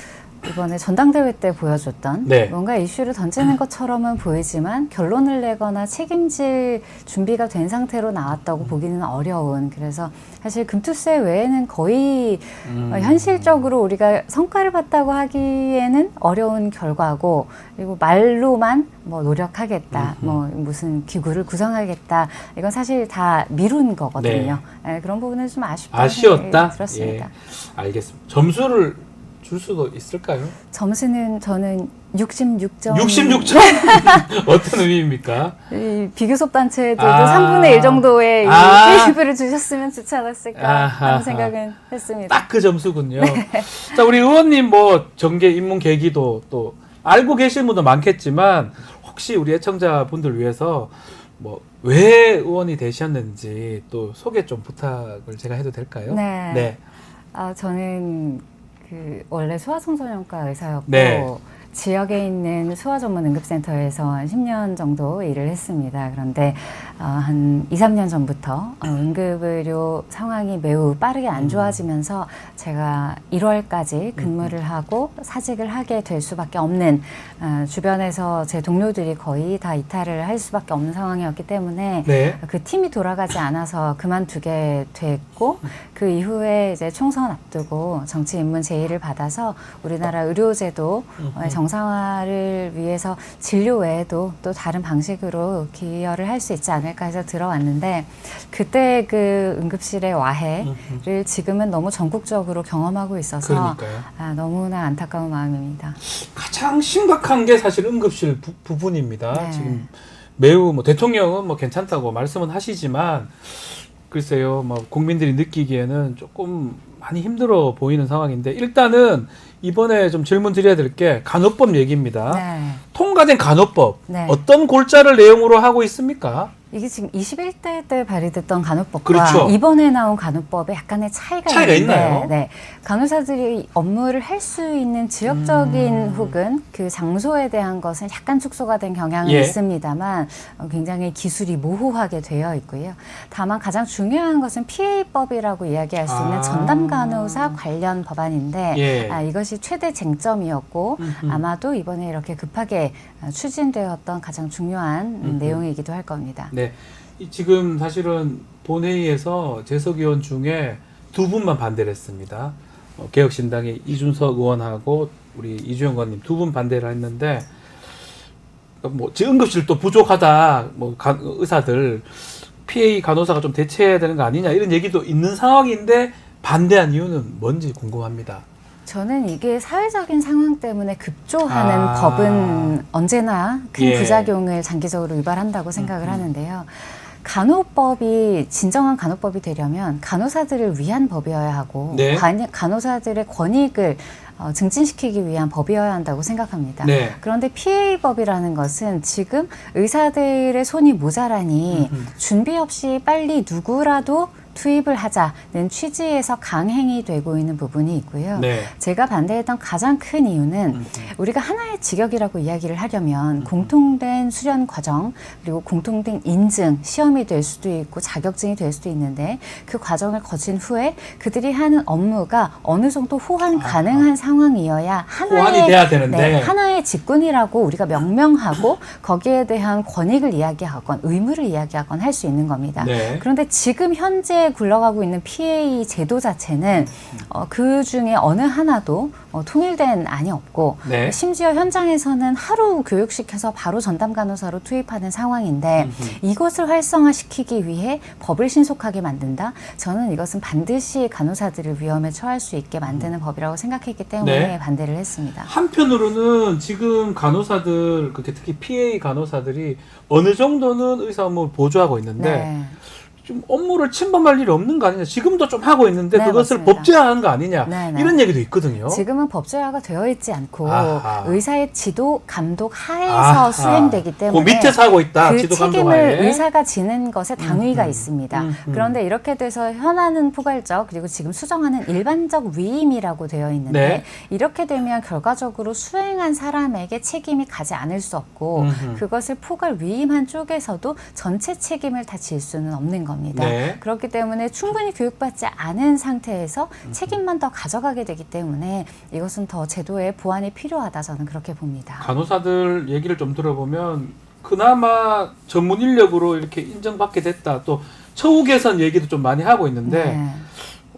이번에 전당대회 때 보여줬던 네. 뭔가 이슈를 던지는 것처럼은 보이지만 결론을 내거나 책임질 준비가 된 상태로 나왔다고 보기는 어려운, 그래서 사실 금투세 외에는 거의 현실적으로 우리가 성과를 봤다고 하기에는 어려운 결과고, 그리고 말로만 노력하겠다, 무슨 기구를 구성하겠다, 이건 사실 다 미룬 거거든요. 네, 그런 부분은 좀 아쉬웠다? 들었습니다. 예, 알겠습니다. 점수를 줄 수도 있을까요? 점수는 저는 66점. 66점? 어떤 의미입니까? 이 비교섭 단체들도 아. 3분의 1 정도의 페이브를 주셨으면 좋지 않았을까 아하하. 하는 생각은 했습니다. 딱 그 점수군요. 자, 우리 의원님 정계 입문 계기도 또 알고 계신 분도 많겠지만, 혹시 우리 애청자분들 위해서 왜 의원이 되셨는지 또 소개 좀 부탁을 제가 해도 될까요? 네. 저는 원래 소아청소년과 의사였고, 네. 지역에 있는 소아전문응급센터에서 한 10년 정도 일을 했습니다. 그런데 한 2, 3년 전부터 응급의료 상황이 매우 빠르게 안 좋아지면서 제가 1월까지 근무를 하고 사직을 하게 될 수밖에 없는, 주변에서 제 동료들이 거의 다 이탈을 할 수밖에 없는 상황이었기 때문에 네. 그 팀이 돌아가지 않아서 그만두게 됐고, 그 이후에 이제 총선 앞두고 정치 입문 제의를 받아서 우리나라 의료제도 정상화를 위해서 진료 외에도 또 다른 방식으로 기여를 할 수 있지 않을까 해서 들어왔는데, 그때 그 응급실의 와해를 지금은 너무 전국적으로 경험하고 있어서 그러니까요. 너무나 안타까운 마음입니다. 가장 심각한 게 사실 응급실 부분입니다. 네. 지금 매우 대통령은 괜찮다고 말씀은 하시지만, 글쎄요, 국민들이 느끼기에는 조금 많이 힘들어 보이는 상황인데, 일단은 이번에 좀 질문 드려야 될 게 간호법 얘기입니다. 네. 통과된 간호법, 네. 어떤 골자를 내용으로 하고 있습니까? 이게 지금 21대 때 발의됐던 간호법과 그렇죠. 이번에 나온 간호법에 약간의 차이가 있는데, 있나요? 네, 간호사들이 업무를 할 수 있는 지역적인 혹은 그 장소에 대한 것은 약간 축소가 된 경향은 예. 있습니다만 굉장히 기술이 모호하게 되어 있고요. 다만 가장 중요한 것은 PA법이라고 이야기할 수 있는 전담 간호사 관련 법안인데, 예. 이것이 최대 쟁점이었고 아마도 이번에 이렇게 급하게 추진되었던 가장 중요한 내용이기도 할 겁니다. 네, 지금 사실은 본회의에서 재석 의원 중에 두 분만 반대를 했습니다. 개혁신당의 이준석 의원하고 우리 이주영 의원님 두 분 반대를 했는데, 지금 응급실 또 부족하다, 의사들 PA 간호사가 좀 대체해야 되는 거 아니냐 이런 얘기도 있는 상황인데 반대한 이유는 뭔지 궁금합니다. 저는 이게 사회적인 상황 때문에 급조하는 법은 언제나 큰 예. 부작용을 장기적으로 유발한다고 생각을 하는데요. 간호법이 진정한 간호법이 되려면 간호사들을 위한 법이어야 하고, 네. 간호사들의 권익을 증진시키기 위한 법이어야 한다고 생각합니다. 네. 그런데 PA법이라는 것은 지금 의사들의 손이 모자라니 준비 없이 빨리 누구라도 투입을 하자는 취지에서 강행이 되고 있는 부분이 있고요. 네. 제가 반대했던 가장 큰 이유는 우리가 하나의 직역이라고 이야기를 하려면 공통된 수련 과정 그리고 공통된 인증, 시험이 될 수도 있고 자격증이 될 수도 있는데 그 과정을 거친 후에 그들이 하는 업무가 어느 정도 호환 가능한 상황이어야 호환이 돼야 되는데. 네, 하나의 직군이라고 우리가 명명하고 거기에 대한 권익을 이야기하건 의무를 이야기하건 할 수 있는 겁니다. 네. 그런데 지금 현재 굴러가고 있는 PA 제도 자체는 그 중에 어느 하나도 통일된 안이 없고 네. 심지어 현장에서는 하루 교육시켜서 바로 전담 간호사로 투입하는 상황인데 이것을 활성화시키기 위해 법을 신속하게 만든다? 저는 이것은 반드시 간호사들을 위험에 처할 수 있게 만드는 법이라고 생각했기 때문에 네. 반대를 했습니다. 한편으로는 지금 간호사들, 특히 PA 간호사들이 어느 정도는 의사 업무를 보조하고 있는데 네. 좀 업무를 침범할 일이 없는 거 아니냐. 지금도 좀 하고 있는데 네, 그것을 맞습니다. 법제화하는 거 아니냐. 네, 네. 이런 얘기도 있거든요. 지금은 법제화가 되어 있지 않고 아하. 의사의 지도 감독 하에서 아하. 수행되기 때문에 그 밑에서 하고 있다. 그 지도 감독 책임을 하에. 의사가 지는 것에 당위가 있습니다. 그런데 이렇게 돼서 현안은 포괄적 그리고 지금 수정하는 일반적 위임이라고 되어 있는데 네. 이렇게 되면 결과적으로 수행한 사람에게 책임이 가지 않을 수 없고 그것을 포괄 위임한 쪽에서도 전체 책임을 다 질 수는 없는 겁니다. 네. 그렇기 때문에 충분히 교육받지 않은 상태에서 책임만 더 가져가게 되기 때문에 이것은 더 제도의 보완이 필요하다 저는 그렇게 봅니다. 간호사들 얘기를 좀 들어보면 그나마 전문 인력으로 이렇게 인정받게 됐다. 또 처우 개선 얘기도 좀 많이 하고 있는데 네.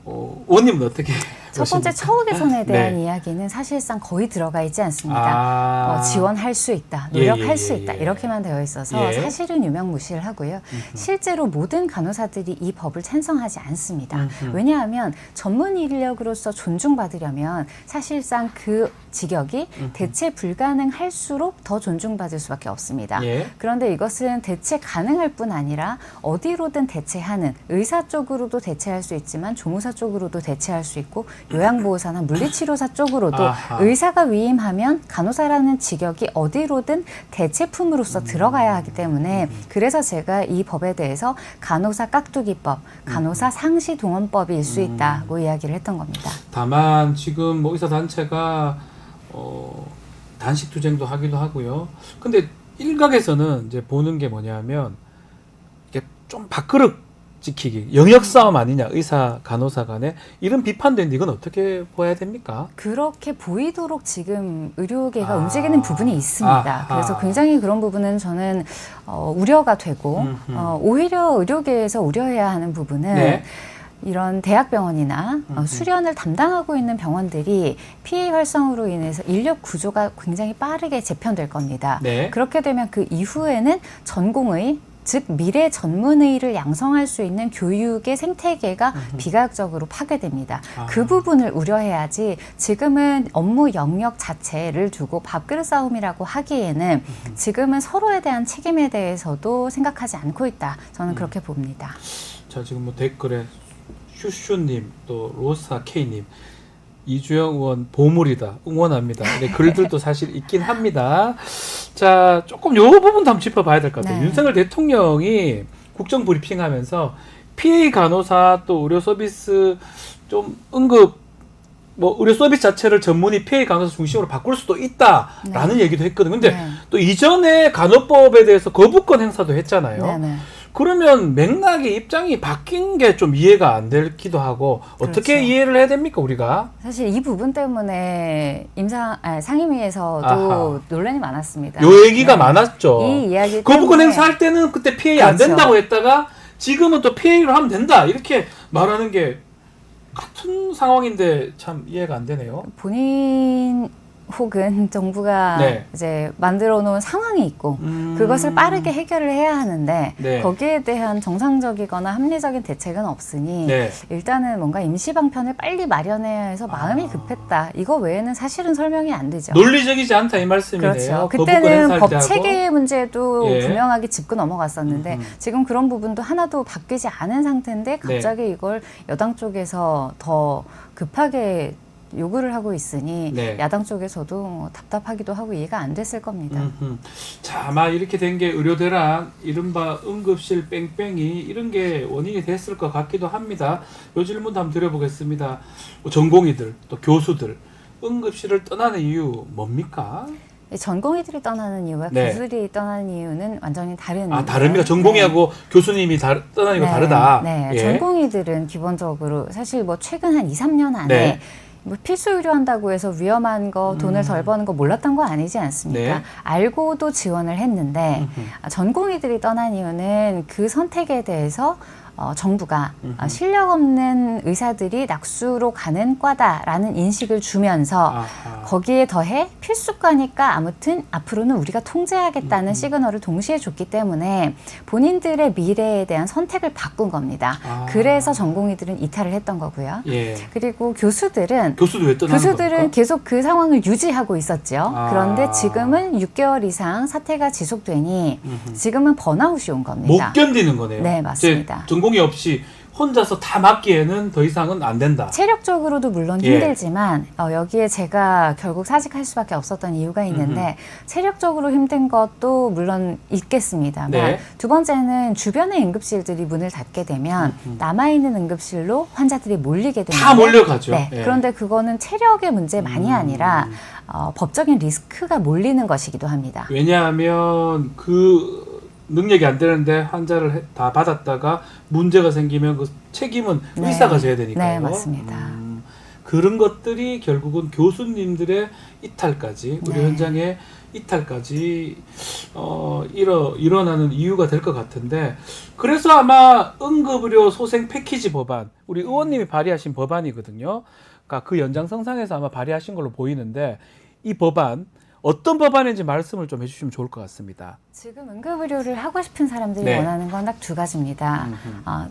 의원님은 어떻게 첫 번째 보십니까? 처우 개선에 대한 네. 이야기는 사실상 거의 들어가 있지 않습니다. 지원할 수 있다, 노력할 예, 수 있다 이렇게만 되어 있어서 예. 사실은 유명무실을 하고요. 실제로 모든 간호사들이 이 법을 찬성하지 않습니다. 왜냐하면 전문 인력으로서 존중받으려면 사실상 그 직역이 대체 불가능할수록 더 존중받을 수밖에 없습니다. 예. 그런데 이것은 대체 가능할 뿐 아니라 어디로든 대체하는 의사 쪽으로도 대체할 수 있지만 조무사 쪽으로도 대체할 수 있고 요양보호사나 물리치료사 쪽으로도 아하. 의사가 위임하면 간호사라는 직역이 어디로든 대체품으로서 들어가야 하기 때문에 그래서 제가 이 법에 대해서 간호사 깍두기법, 간호사 상시동원법일 수 있다고 이야기를 했던 겁니다. 다만 지금 뭐 의사단체가 단식 투쟁도 하기도 하고요. 근데 일각에서는 이제 보는 게 뭐냐면 이게 좀 밥그릇 지키기, 영역 싸움 아니냐, 의사 간호사 간에 이런 비판도 있는데 이건 어떻게 보아야 됩니까? 그렇게 보이도록 지금 의료계가 움직이는 부분이 있습니다. 아하. 그래서 굉장히 그런 부분은 저는 우려가 되고 오히려 의료계에서 우려해야 하는 부분은 네. 이런 대학병원이나 수련을 담당하고 있는 병원들이 PA 활성으로 인해서 인력 구조가 굉장히 빠르게 재편될 겁니다. 네. 그렇게 되면 그 이후에는 전공의 즉 미래 전문의를 양성할 수 있는 교육의 생태계가 비과학적으로 파괴됩니다. 그 부분을 우려해야지 지금은 업무 영역 자체를 두고 밥그릇 싸움이라고 하기에는 지금은 서로에 대한 책임에 대해서도 생각하지 않고 있다. 저는 그렇게 봅니다. 자, 지금 뭐 댓글에 슈슈님, 또 로사 K님, 이주영 의원 보물이다, 응원합니다. 네, 글들도 사실 있긴 합니다. 자, 조금 요 부분도 한번 짚어봐야 될 것 같아요. 네. 윤석열 대통령이 국정 브리핑하면서 PA 간호사 또 의료 서비스 좀 응급 뭐 의료 서비스 자체를 전문의 PA 간호사 중심으로 바꿀 수도 있다라는 얘기도 했거든요. 근데 네. 또 이전에 간호법에 대해서 거부권 행사도 했잖아요. 네네. 그러면 맥락이 입장이 바뀐 게 좀 이해가 안 되기도 하고 어떻게 그렇죠. 이해를 해야 됩니까 우리가? 사실 이 부분 때문에 상임위에서도 아하. 논란이 많았습니다. 요 얘기가 네. 많았죠. 이 이야기 거부권 때문에 행사할 때는 그때 PA 안 그렇죠. 된다고 했다가 지금은 또 PA로 하면 된다 이렇게 말하는 게 같은 상황인데 참 이해가 안 되네요. 본인 혹은 정부가 네. 이제 만들어 놓은 상황이 있고 그것을 빠르게 해결을 해야 하는데 네. 거기에 대한 정상적이거나 합리적인 대책은 없으니 네. 일단은 뭔가 임시 방편을 빨리 마련해야 해서 마음이 급했다. 이거 외에는 사실은 설명이 안 되죠. 논리적이지 않다 이 말씀이네요. 그렇죠. 거부권 그때는 행사할 법 때 하고. 체계의 문제도 예. 분명하게 짚고 넘어갔었는데 지금 그런 부분도 하나도 바뀌지 않은 상태인데 갑자기 이걸 여당 쪽에서 더 급하게 요구를 하고 있으니 네. 야당 쪽에서도 뭐 답답하기도 하고 이해가 안 됐을 겁니다. 자, 아마 이렇게 된 게 의료대란, 이른바 응급실 뺑뺑이 이런 게 원인이 됐을 것 같기도 합니다. 요 질문도 한번 드려보겠습니다. 뭐 전공의들, 또 교수들, 응급실을 떠나는 이유 뭡니까? 전공의들이 떠나는 이유와 네. 교수들이 떠나는 이유는 완전히 다른. 다릅니까? 전공의하고 교수님이 떠나는 거 다르다. 네, 예. 전공의들은 기본적으로 사실 뭐 최근 한 2, 3년 안에 네. 뭐 필수 의료한다고 해서 위험한 거, 돈을 덜 버는 거 몰랐던 거 아니지 않습니까? 네. 알고도 지원을 했는데 전공의들이 떠난 이유는 그 선택에 대해서 정부가 실력 없는 의사들이 낙수로 가는 과다라는 인식을 주면서 아하. 거기에 더해 필수과니까 아무튼 앞으로는 우리가 통제하겠다는 시그널을 동시에 줬기 때문에 본인들의 미래에 대한 선택을 바꾼 겁니다. 그래서 전공의들은 이탈을 했던 거고요. 예. 그리고 교수들은 교수도 왜 떠나는 교수들은 겁니까? 계속 그 상황을 유지하고 있었죠. 아. 그런데 지금은 6개월 이상 사태가 지속되니 지금은 번아웃이 온 겁니다. 못 견디는 거네요. 네, 맞습니다. 이제 전공의 없이 혼자서 다 맡기에는 더 이상은 안 된다. 체력적으로도 물론 예. 힘들지만 여기에 제가 결국 사직할 수밖에 없었던 이유가 있는데 체력적으로 힘든 것도 물론 있겠습니다만 네. 두 번째는 주변의 응급실들이 문을 닫게 되면 남아있는 응급실로 환자들이 몰리게 되는데 다 몰려가죠. 네, 예. 그런데 그거는 체력의 문제만이 아니라 법적인 리스크가 몰리는 것이기도 합니다. 왜냐하면 그 능력이 안 되는데 환자를 다 받았다가 문제가 생기면 그 책임은 네. 의사가 져야 되니까요. 네, 맞습니다. 그런 것들이 결국은 교수님들의 이탈까지 우리 네. 현장의 이탈까지 일어나는 이유가 될 것 같은데 그래서 아마 응급의료 소생 패키지 법안 우리 의원님이 발의하신 법안이거든요. 그러니까 그 연장선상에서 아마 발의하신 걸로 보이는데 이 법안 어떤 법안인지 말씀을 좀 해주시면 좋을 것 같습니다. 지금 응급의료를 하고 싶은 사람들이 네. 원하는 건 딱 두 가지입니다.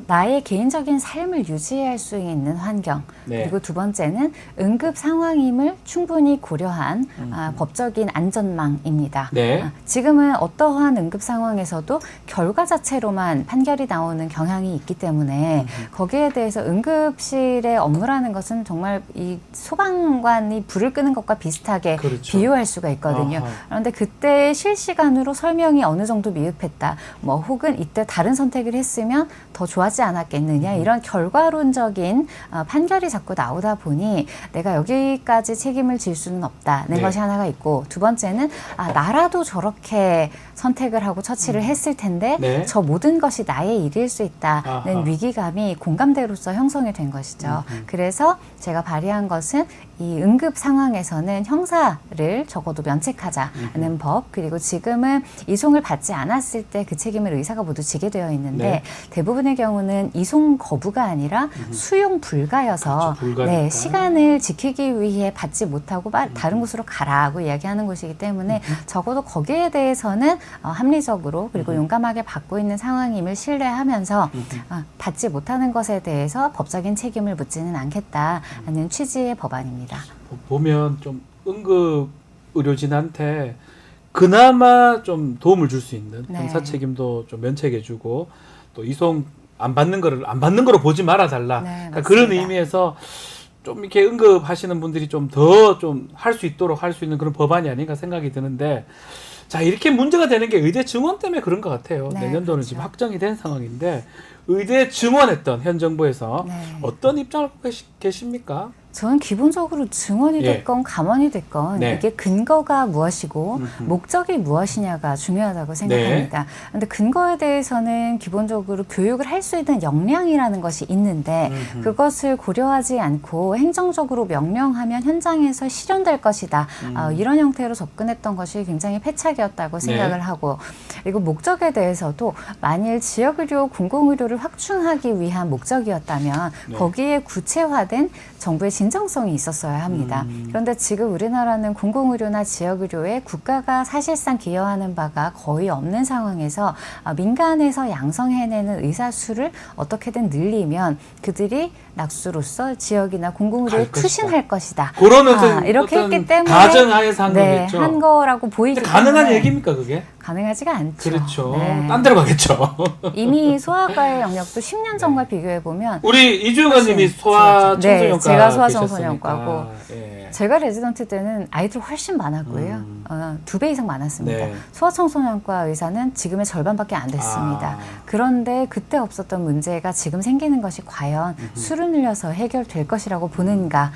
나의 개인적인 삶을 유지할 수 있는 환경, 네. 그리고 두 번째는 응급 상황임을 충분히 고려한 법적인 안전망입니다. 네. 지금은 어떠한 응급 상황에서도 결과 자체로만 판결이 나오는 경향이 있기 때문에 거기에 대해서 응급실의 업무라는 것은 정말 이 소방관이 불을 끄는 것과 비슷하게 그렇죠. 비유할 수가 있거든요. 아하. 그런데 그때 실시간으로 설명이 어느 정도 미흡했다. 뭐 혹은 이때 다른 선택을 했으면 더 좋았지 않았겠느냐. 이런 결과론적인 판결이 자꾸 나오다 보니 내가 여기까지 책임을 질 수는 없다는 네. 것이 하나가 있고 두 번째는 나라도 저렇게 선택을 하고 처치를 했을 텐데 네. 저 모든 것이 나의 일일 수 있다는 아하. 위기감이 공감대로서 형성이 된 것이죠. 그래서 제가 발의한 것은 이 응급 상황에서는 형사를 적어도 면책하자는 법 그리고 지금은 이송을 받지 않았을 때 그 책임을 의사가 모두 지게 되어 있는데 네. 대부분의 경우는 이송 거부가 아니라 수용 불가여서 그렇죠, 불가니까. 네, 시간을 지키기 위해 받지 못하고 다른 곳으로 가라고 이야기하는 것이기 때문에 적어도 거기에 대해서는 합리적으로 그리고 용감하게 받고 있는 상황임을 신뢰하면서 받지 못하는 것에 대해서 법적인 책임을 묻지는 않겠다는 취지의 법안입니다. 보면 좀 응급 의료진한테 그나마 좀 도움을 줄 수 있는 네. 형사 책임도 좀 면책해주고 또 이송 안 받는 거로 보지 말아 달라. 네, 그러니까 그런 맞습니다. 의미에서 좀 이렇게 응급하시는 분들이 좀 더 좀 할 수 있도록 할 수 있는 그런 법안이 아닌가 생각이 드는데 자 이렇게 문제가 되는 게 의대 증원 때문에 그런 것 같아요. 네, 내년도는 그렇죠. 지금 확정이 된 상황인데 의대 증원했던 현 정부에서 네. 어떤 입장을 갖고 계십니까? 저는 기본적으로 증언이 예. 됐건 감언이 됐건 네. 이게 근거가 무엇이고 목적이 무엇이냐가 중요하다고 생각합니다. 그런데 근거에 대해서는 기본적으로 교육을 할 수 있는 역량이라는 것이 있는데 그것을 고려하지 않고 행정적으로 명령하면 현장에서 실현될 것이다. 이런 형태로 접근했던 것이 굉장히 패착이었다고 생각을 하고 그리고 목적에 대해서도 만일 지역의료, 공공의료를 확충하기 위한 목적이었다면 거기에 구체화된 정부의 진정성이 있었어야 합니다. 그런데 지금 우리나라는 공공의료나 지역의료에 국가가 사실상 기여하는 바가 거의 없는 상황에서 민간에서 양성해내는 의사 수를 어떻게든 늘리면 그들이 낙수로서 지역이나 공공의료에 갈 것이다. 투신할 것이다. 그런 어떤 이렇게 어떤 했기 때문에 가정하에서 한 네, 거겠죠. 한 거라고 보이기 근데 가능한 때문에 얘기입니까 그게? 가능하지가 않죠. 그렇죠. 네. 딴 데로 가겠죠. 이미 소아과의 영역도 10년 전과 비교해 보면 우리 이주영님이 훨씬 소아 네, 청소년과 제가 소아 계셨으니까. 청소년과고 예. 제가 레지던트 때는 아이들 훨씬 많았고요. 2배 이상 많았습니다. 네. 소아청소년과 의사는 지금의 절반밖에 안 됐습니다. 아. 그런데 그때 없었던 문제가 지금 생기는 것이 과연 수를 늘려서 해결될 것이라고 보는가.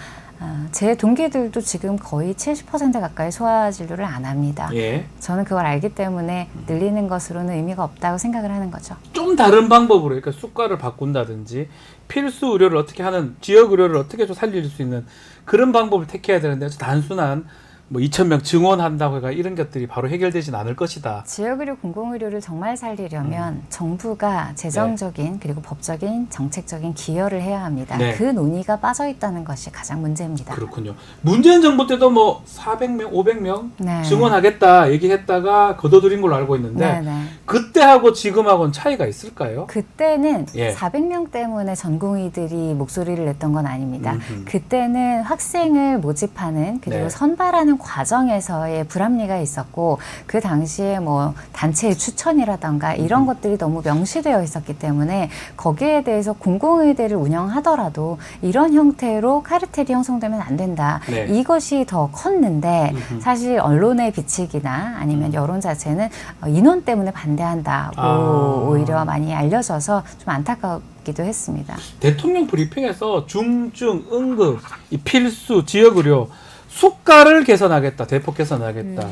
제 동기들도 지금 거의 70% 가까이 소아 진료를 안 합니다. 예. 저는 그걸 알기 때문에 늘리는 것으로는 의미가 없다고 생각을 하는 거죠. 좀 다른 방법으로 그러니까 수가를 바꾼다든지 필수 의료를 어떻게 하는 지역 의료를 어떻게 좀 살릴 수 있는 그런 방법을 택해야 되는데 단순한 뭐 2,000명 증원한다고 해가 이런 것들이 바로 해결되진 않을 것이다. 지역의료, 공공의료를 정말 살리려면 정부가 재정적인 그리고 법적인 정책적인 기여를 해야 합니다. 네. 그 논의가 빠져 있다는 것이 가장 문제입니다. 그렇군요. 문재인 정부 때도 뭐 400명, 500명 네. 증원하겠다 얘기했다가 거둬들인 걸로 알고 있는데 네. 그때하고 지금하고는 차이가 있을까요? 그때는 예. 400명 때문에 전공의들이 목소리를 냈던 건 아닙니다. 그때는 학생을 모집하는 그리고 네. 선발하는 과정에서의 불합리가 있었고 그 당시에 뭐 단체의 추천이라던가 이런 것들이 너무 명시되어 있었기 때문에 거기에 대해서 공공의대를 운영하더라도 이런 형태로 카르텔이 형성되면 안 된다. 네. 이것이 더 컸는데 사실 언론의 비칙이나 아니면 여론 자체는 인원 때문에 반대한다고 오히려 많이 알려져서 좀 안타깝기도 했습니다. 대통령 브리핑에서 중증, 응급, 이 필수, 지역의료 수가를 개선하겠다, 대폭 개선하겠다.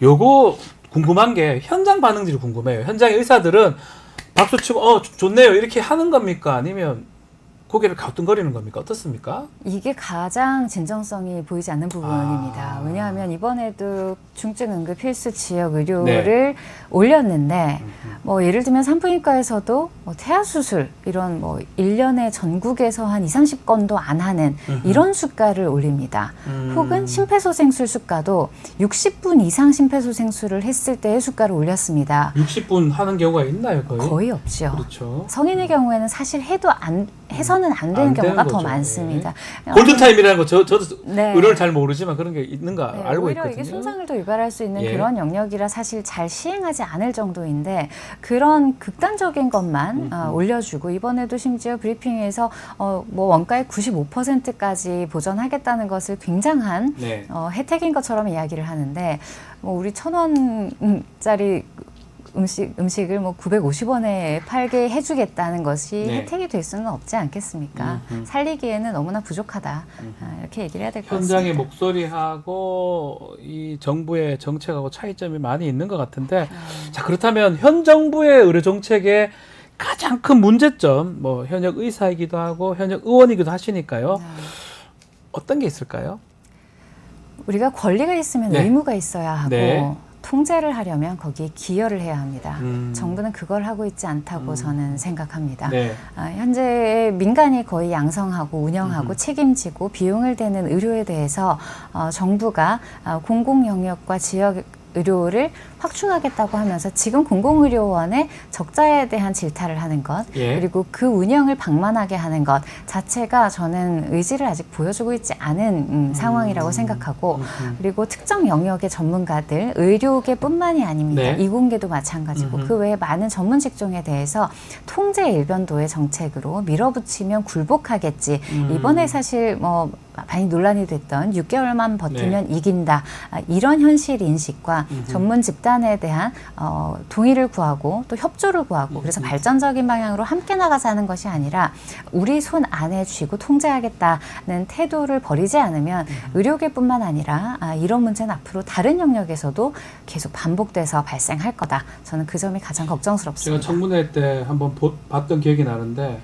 요거 궁금한 게 현장 반응들이 궁금해요. 현장의 의사들은 박수치고 좋네요 이렇게 하는 겁니까? 아니면 고개를 갸우뚱거리는 겁니까? 어떻습니까? 이게 가장 진정성이 보이지 않는 부분입니다. 왜냐하면 이번에도 중증 응급 필수 지역 의료를 올렸는데 뭐 예를 들면 산부인과에서도 뭐 태아 수술 이런 뭐 1년에 전국에서 한 20-30건도 안 하는 이런 수가를 올립니다. 혹은 심폐소생술 수가도 60분 이상 심폐소생술을 했을 때의 수가를 올렸습니다. 60분 하는 경우가 있나요, 거의? 거의 없죠. 그렇죠. 성인의 경우에는 사실 해서는 안 되는 안 경우가 되는 더 거죠. 많습니다. 골든타임이라는 거 저도 네. 의료를 잘 모르지만 그런 게 있는 거 네, 알고 오히려 있거든요. 이게 손상을 더 유발할 수 있는 예. 그런 영역이라 사실 잘 시행하지 않을 정도인데 그런 극단적인 것만 올려주고 이번에도 심지어 브리핑에서 뭐 원가의 95%까지 보전하겠다는 것을 굉장한 네. 혜택인 것처럼 이야기를 하는데 뭐 우리 1,000원짜리 음식을 뭐 950원에 팔게 해주겠다는 것이 네. 혜택이 될 수는 없지 않겠습니까? 살리기에는 너무나 부족하다. 이렇게 얘기를 해야 될 것 같습니다. 현장의 목소리하고 이 정부의 정책하고 차이점이 많이 있는 것 같은데 자 그렇다면 현 정부의 의료 정책의 가장 큰 문제점 뭐 현역 의사이기도 하고 현역 의원이기도 하시니까요. 어떤 게 있을까요? 우리가 권리가 있으면 네. 의무가 있어야 하고 네. 통제를 하려면 거기에 기여를 해야 합니다. 정부는 그걸 하고 있지 않다고 저는 생각합니다. 네. 현재 민간이 거의 양성하고 운영하고 책임지고 비용을 대는 의료에 대해서 정부가 공공 영역과 지역 의료를 확충하겠다고 하면서 지금 공공의료원의 적자에 대한 질타를 하는 것 예. 그리고 그 운영을 방만하게 하는 것 자체가 저는 의지를 아직 보여주고 있지 않은 상황이라고 생각하고 그리고 특정 영역의 전문가들 의료계뿐만이 아닙니다. 네. 이공계도 마찬가지고 그 외에 많은 전문 직종에 대해서 통제 일변도의 정책으로 밀어붙이면 굴복하겠지. 이번에 사실 뭐 많이 논란이 됐던 6개월만 버티면 이긴다. 이런 현실 인식과 전문 집단에 대한 동의를 구하고 또 협조를 구하고 그래서 발전적인 방향으로 함께 나가자는 것이 아니라 우리 손 안에 쥐고 통제하겠다는 태도를 버리지 않으면 의료계뿐만 아니라 이런 문제는 앞으로 다른 영역에서도 계속 반복돼서 발생할 거다. 저는 그 점이 가장 걱정스럽습니다. 제가 청문회 때 한번 봤던 기억이 나는데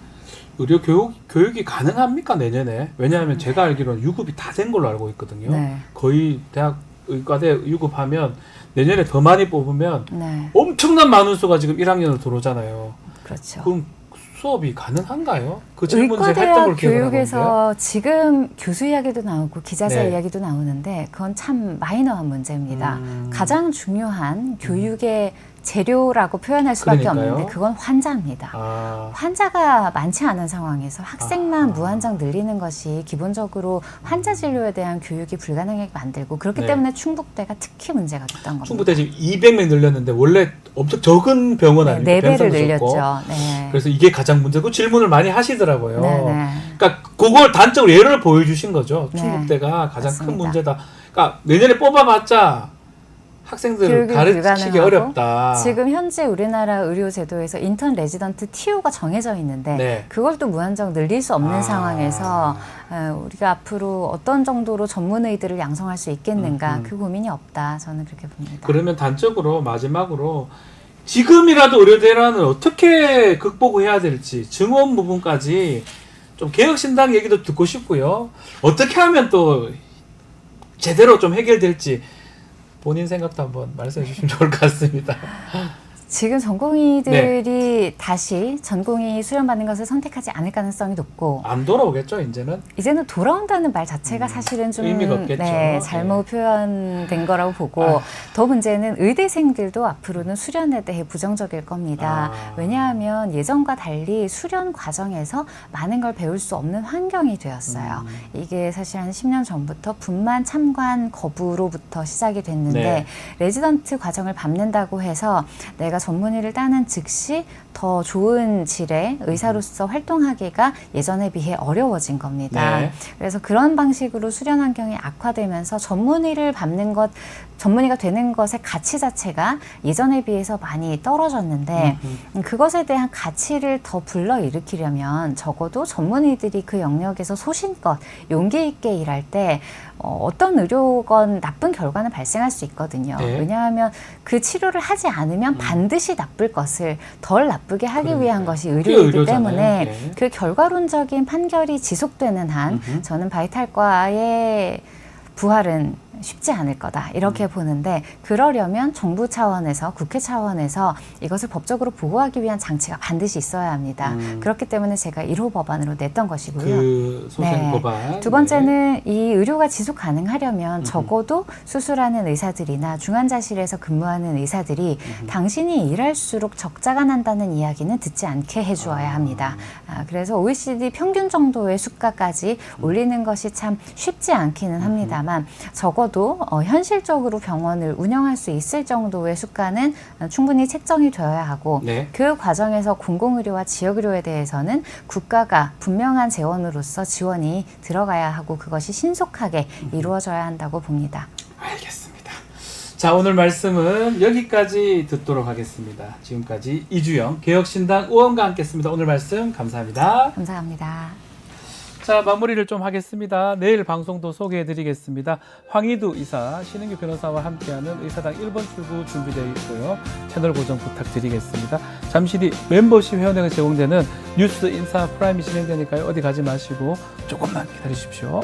의료 교육이 가능합니까 내년에? 왜냐하면 제가 알기로는 유급이 다 된 걸로 알고 있거든요. 네. 거의 대학 의과대 유급하면 내년에 더 많이 뽑으면 네, 엄청난 많은 수가 지금 1학년으로 들어오잖아요. 그렇죠. 그럼 수업이 가능한가요? 그 질문 제가 했던 의과대학 걸 기억을 하고 있는데요. 교육에서 지금 교수 이야기도 나오고 기자재 네. 이야기도 나오는데 그건 참 마이너한 문제입니다. 가장 중요한 교육의 재료라고 표현할 수밖에 그러니까요. 없는데 그건 환자입니다. 환자가 많지 않은 상황에서 학생만 무한정 늘리는 것이 기본적으로 환자 진료에 대한 교육이 불가능하게 만들고 그렇기 네. 때문에 충북대가 특히 문제가 됐던 겁니다. 충북대 지금 200명 늘렸는데 원래 엄청 적은 병원 아닙니까? 4배를 병상도 늘렸죠. 적고. 네. 그래서 이게 가장 문제고 질문을 많이 하시더라고요. 네. 그러니까 그걸 단적으로 예를 보여주신 거죠. 네. 충북대가 가장 큰 맞습니다. 문제다. 그러니까 내년에 뽑아봤자 학생들을 교육이 가르치기 불가능하고 어렵다. 지금 현재 우리나라 의료 제도에서 인턴 레지던트 TO가 정해져 있는데 네. 그걸 또 무한정 늘릴 수 없는 상황에서 우리가 앞으로 어떤 정도로 전문의들을 양성할 수 있겠는가 그 고민이 없다. 저는 그렇게 봅니다. 그러면 단적으로 마지막으로 지금이라도 의료 대란을 어떻게 극복해야 될지 증원 부분까지 좀 개혁신당 얘기도 듣고 싶고요. 어떻게 하면 또 제대로 좀 해결될지 본인 생각도 한번 말씀해 주시면 좋을 것 같습니다. 지금 전공의들이 다시 전공의 수련받는 것을 선택하지 않을 가능성이 높고 안 돌아오겠죠, 이제는? 이제는 돌아온다는 말 자체가 사실은 좀 의미가 없겠죠. 네, 잘못 표현된 거라고 보고 더 문제는 의대생들도 앞으로는 수련에 대해 부정적일 겁니다. 왜냐하면 예전과 달리 수련 과정에서 많은 걸 배울 수 없는 환경이 되었어요. 이게 사실 한 10년 전부터 분만 참관 거부로부터 시작이 됐는데 네. 레지던트 과정을 밟는다고 해서 내가 전문의를 따는 즉시 더 좋은 질의 의사로서 활동하기가 예전에 비해 어려워진 겁니다. 네. 그래서 그런 방식으로 수련 환경이 악화되면서 전문의를 밟는 것, 전문의가 되는 것의 가치 자체가 예전에 비해서 많이 떨어졌는데 그것에 대한 가치를 더 불러일으키려면 적어도 전문의들이 그 영역에서 소신껏 용기 있게 일할 때 어떤 의료건 나쁜 결과는 발생할 수 있거든요. 네. 왜냐하면 그 치료를 하지 않으면 반드시 나쁠 것을 덜 나쁘게 하기 위한 것이 그게 의료이기 의료잖아요. 때문에 네. 그 결과론적인 판결이 지속되는 한 저는 바이탈과의 부활은 쉽지 않을 거다 이렇게 보는데 그러려면 정부 차원에서 국회 차원에서 이것을 법적으로 보호하기 위한 장치가 반드시 있어야 합니다. 그렇기 때문에 제가 1호 법안으로 냈던 것이고요. 그 소생 네. 법안. 두 번째는 이 의료가 지속 가능하려면 적어도 수술하는 의사들이나 중환자실에서 근무하는 의사들이 당신이 일할수록 적자가 난다는 이야기는 듣지 않게 해주어야 합니다. 그래서 OECD 평균 정도의 수가까지 올리는 것이 참 쉽지 않기는 합니다만 적어도 현실적으로 병원을 운영할 수 있을 정도의 수가는 충분히 책정이 되어야 하고 네. 그 과정에서 공공의료와 지역의료에 대해서는 국가가 분명한 재원으로서 지원이 들어가야 하고 그것이 신속하게 이루어져야 한다고 봅니다. 알겠습니다. 자, 오늘 말씀은 여기까지 듣도록 하겠습니다. 지금까지 이주영 개혁신당 의원과 함께했습니다. 오늘 말씀 감사합니다. 감사합니다. 자, 마무리를 좀 하겠습니다. 내일 방송도 소개해드리겠습니다. 황희두 이사, 신은규 변호사와 함께하는 의사당 1번 출구 준비되어 있고요. 채널 고정 부탁드리겠습니다. 잠시 뒤 멤버십 회원에게 제공되는 뉴스 인사 프라임이 진행되니까요. 어디 가지 마시고 조금만 기다리십시오.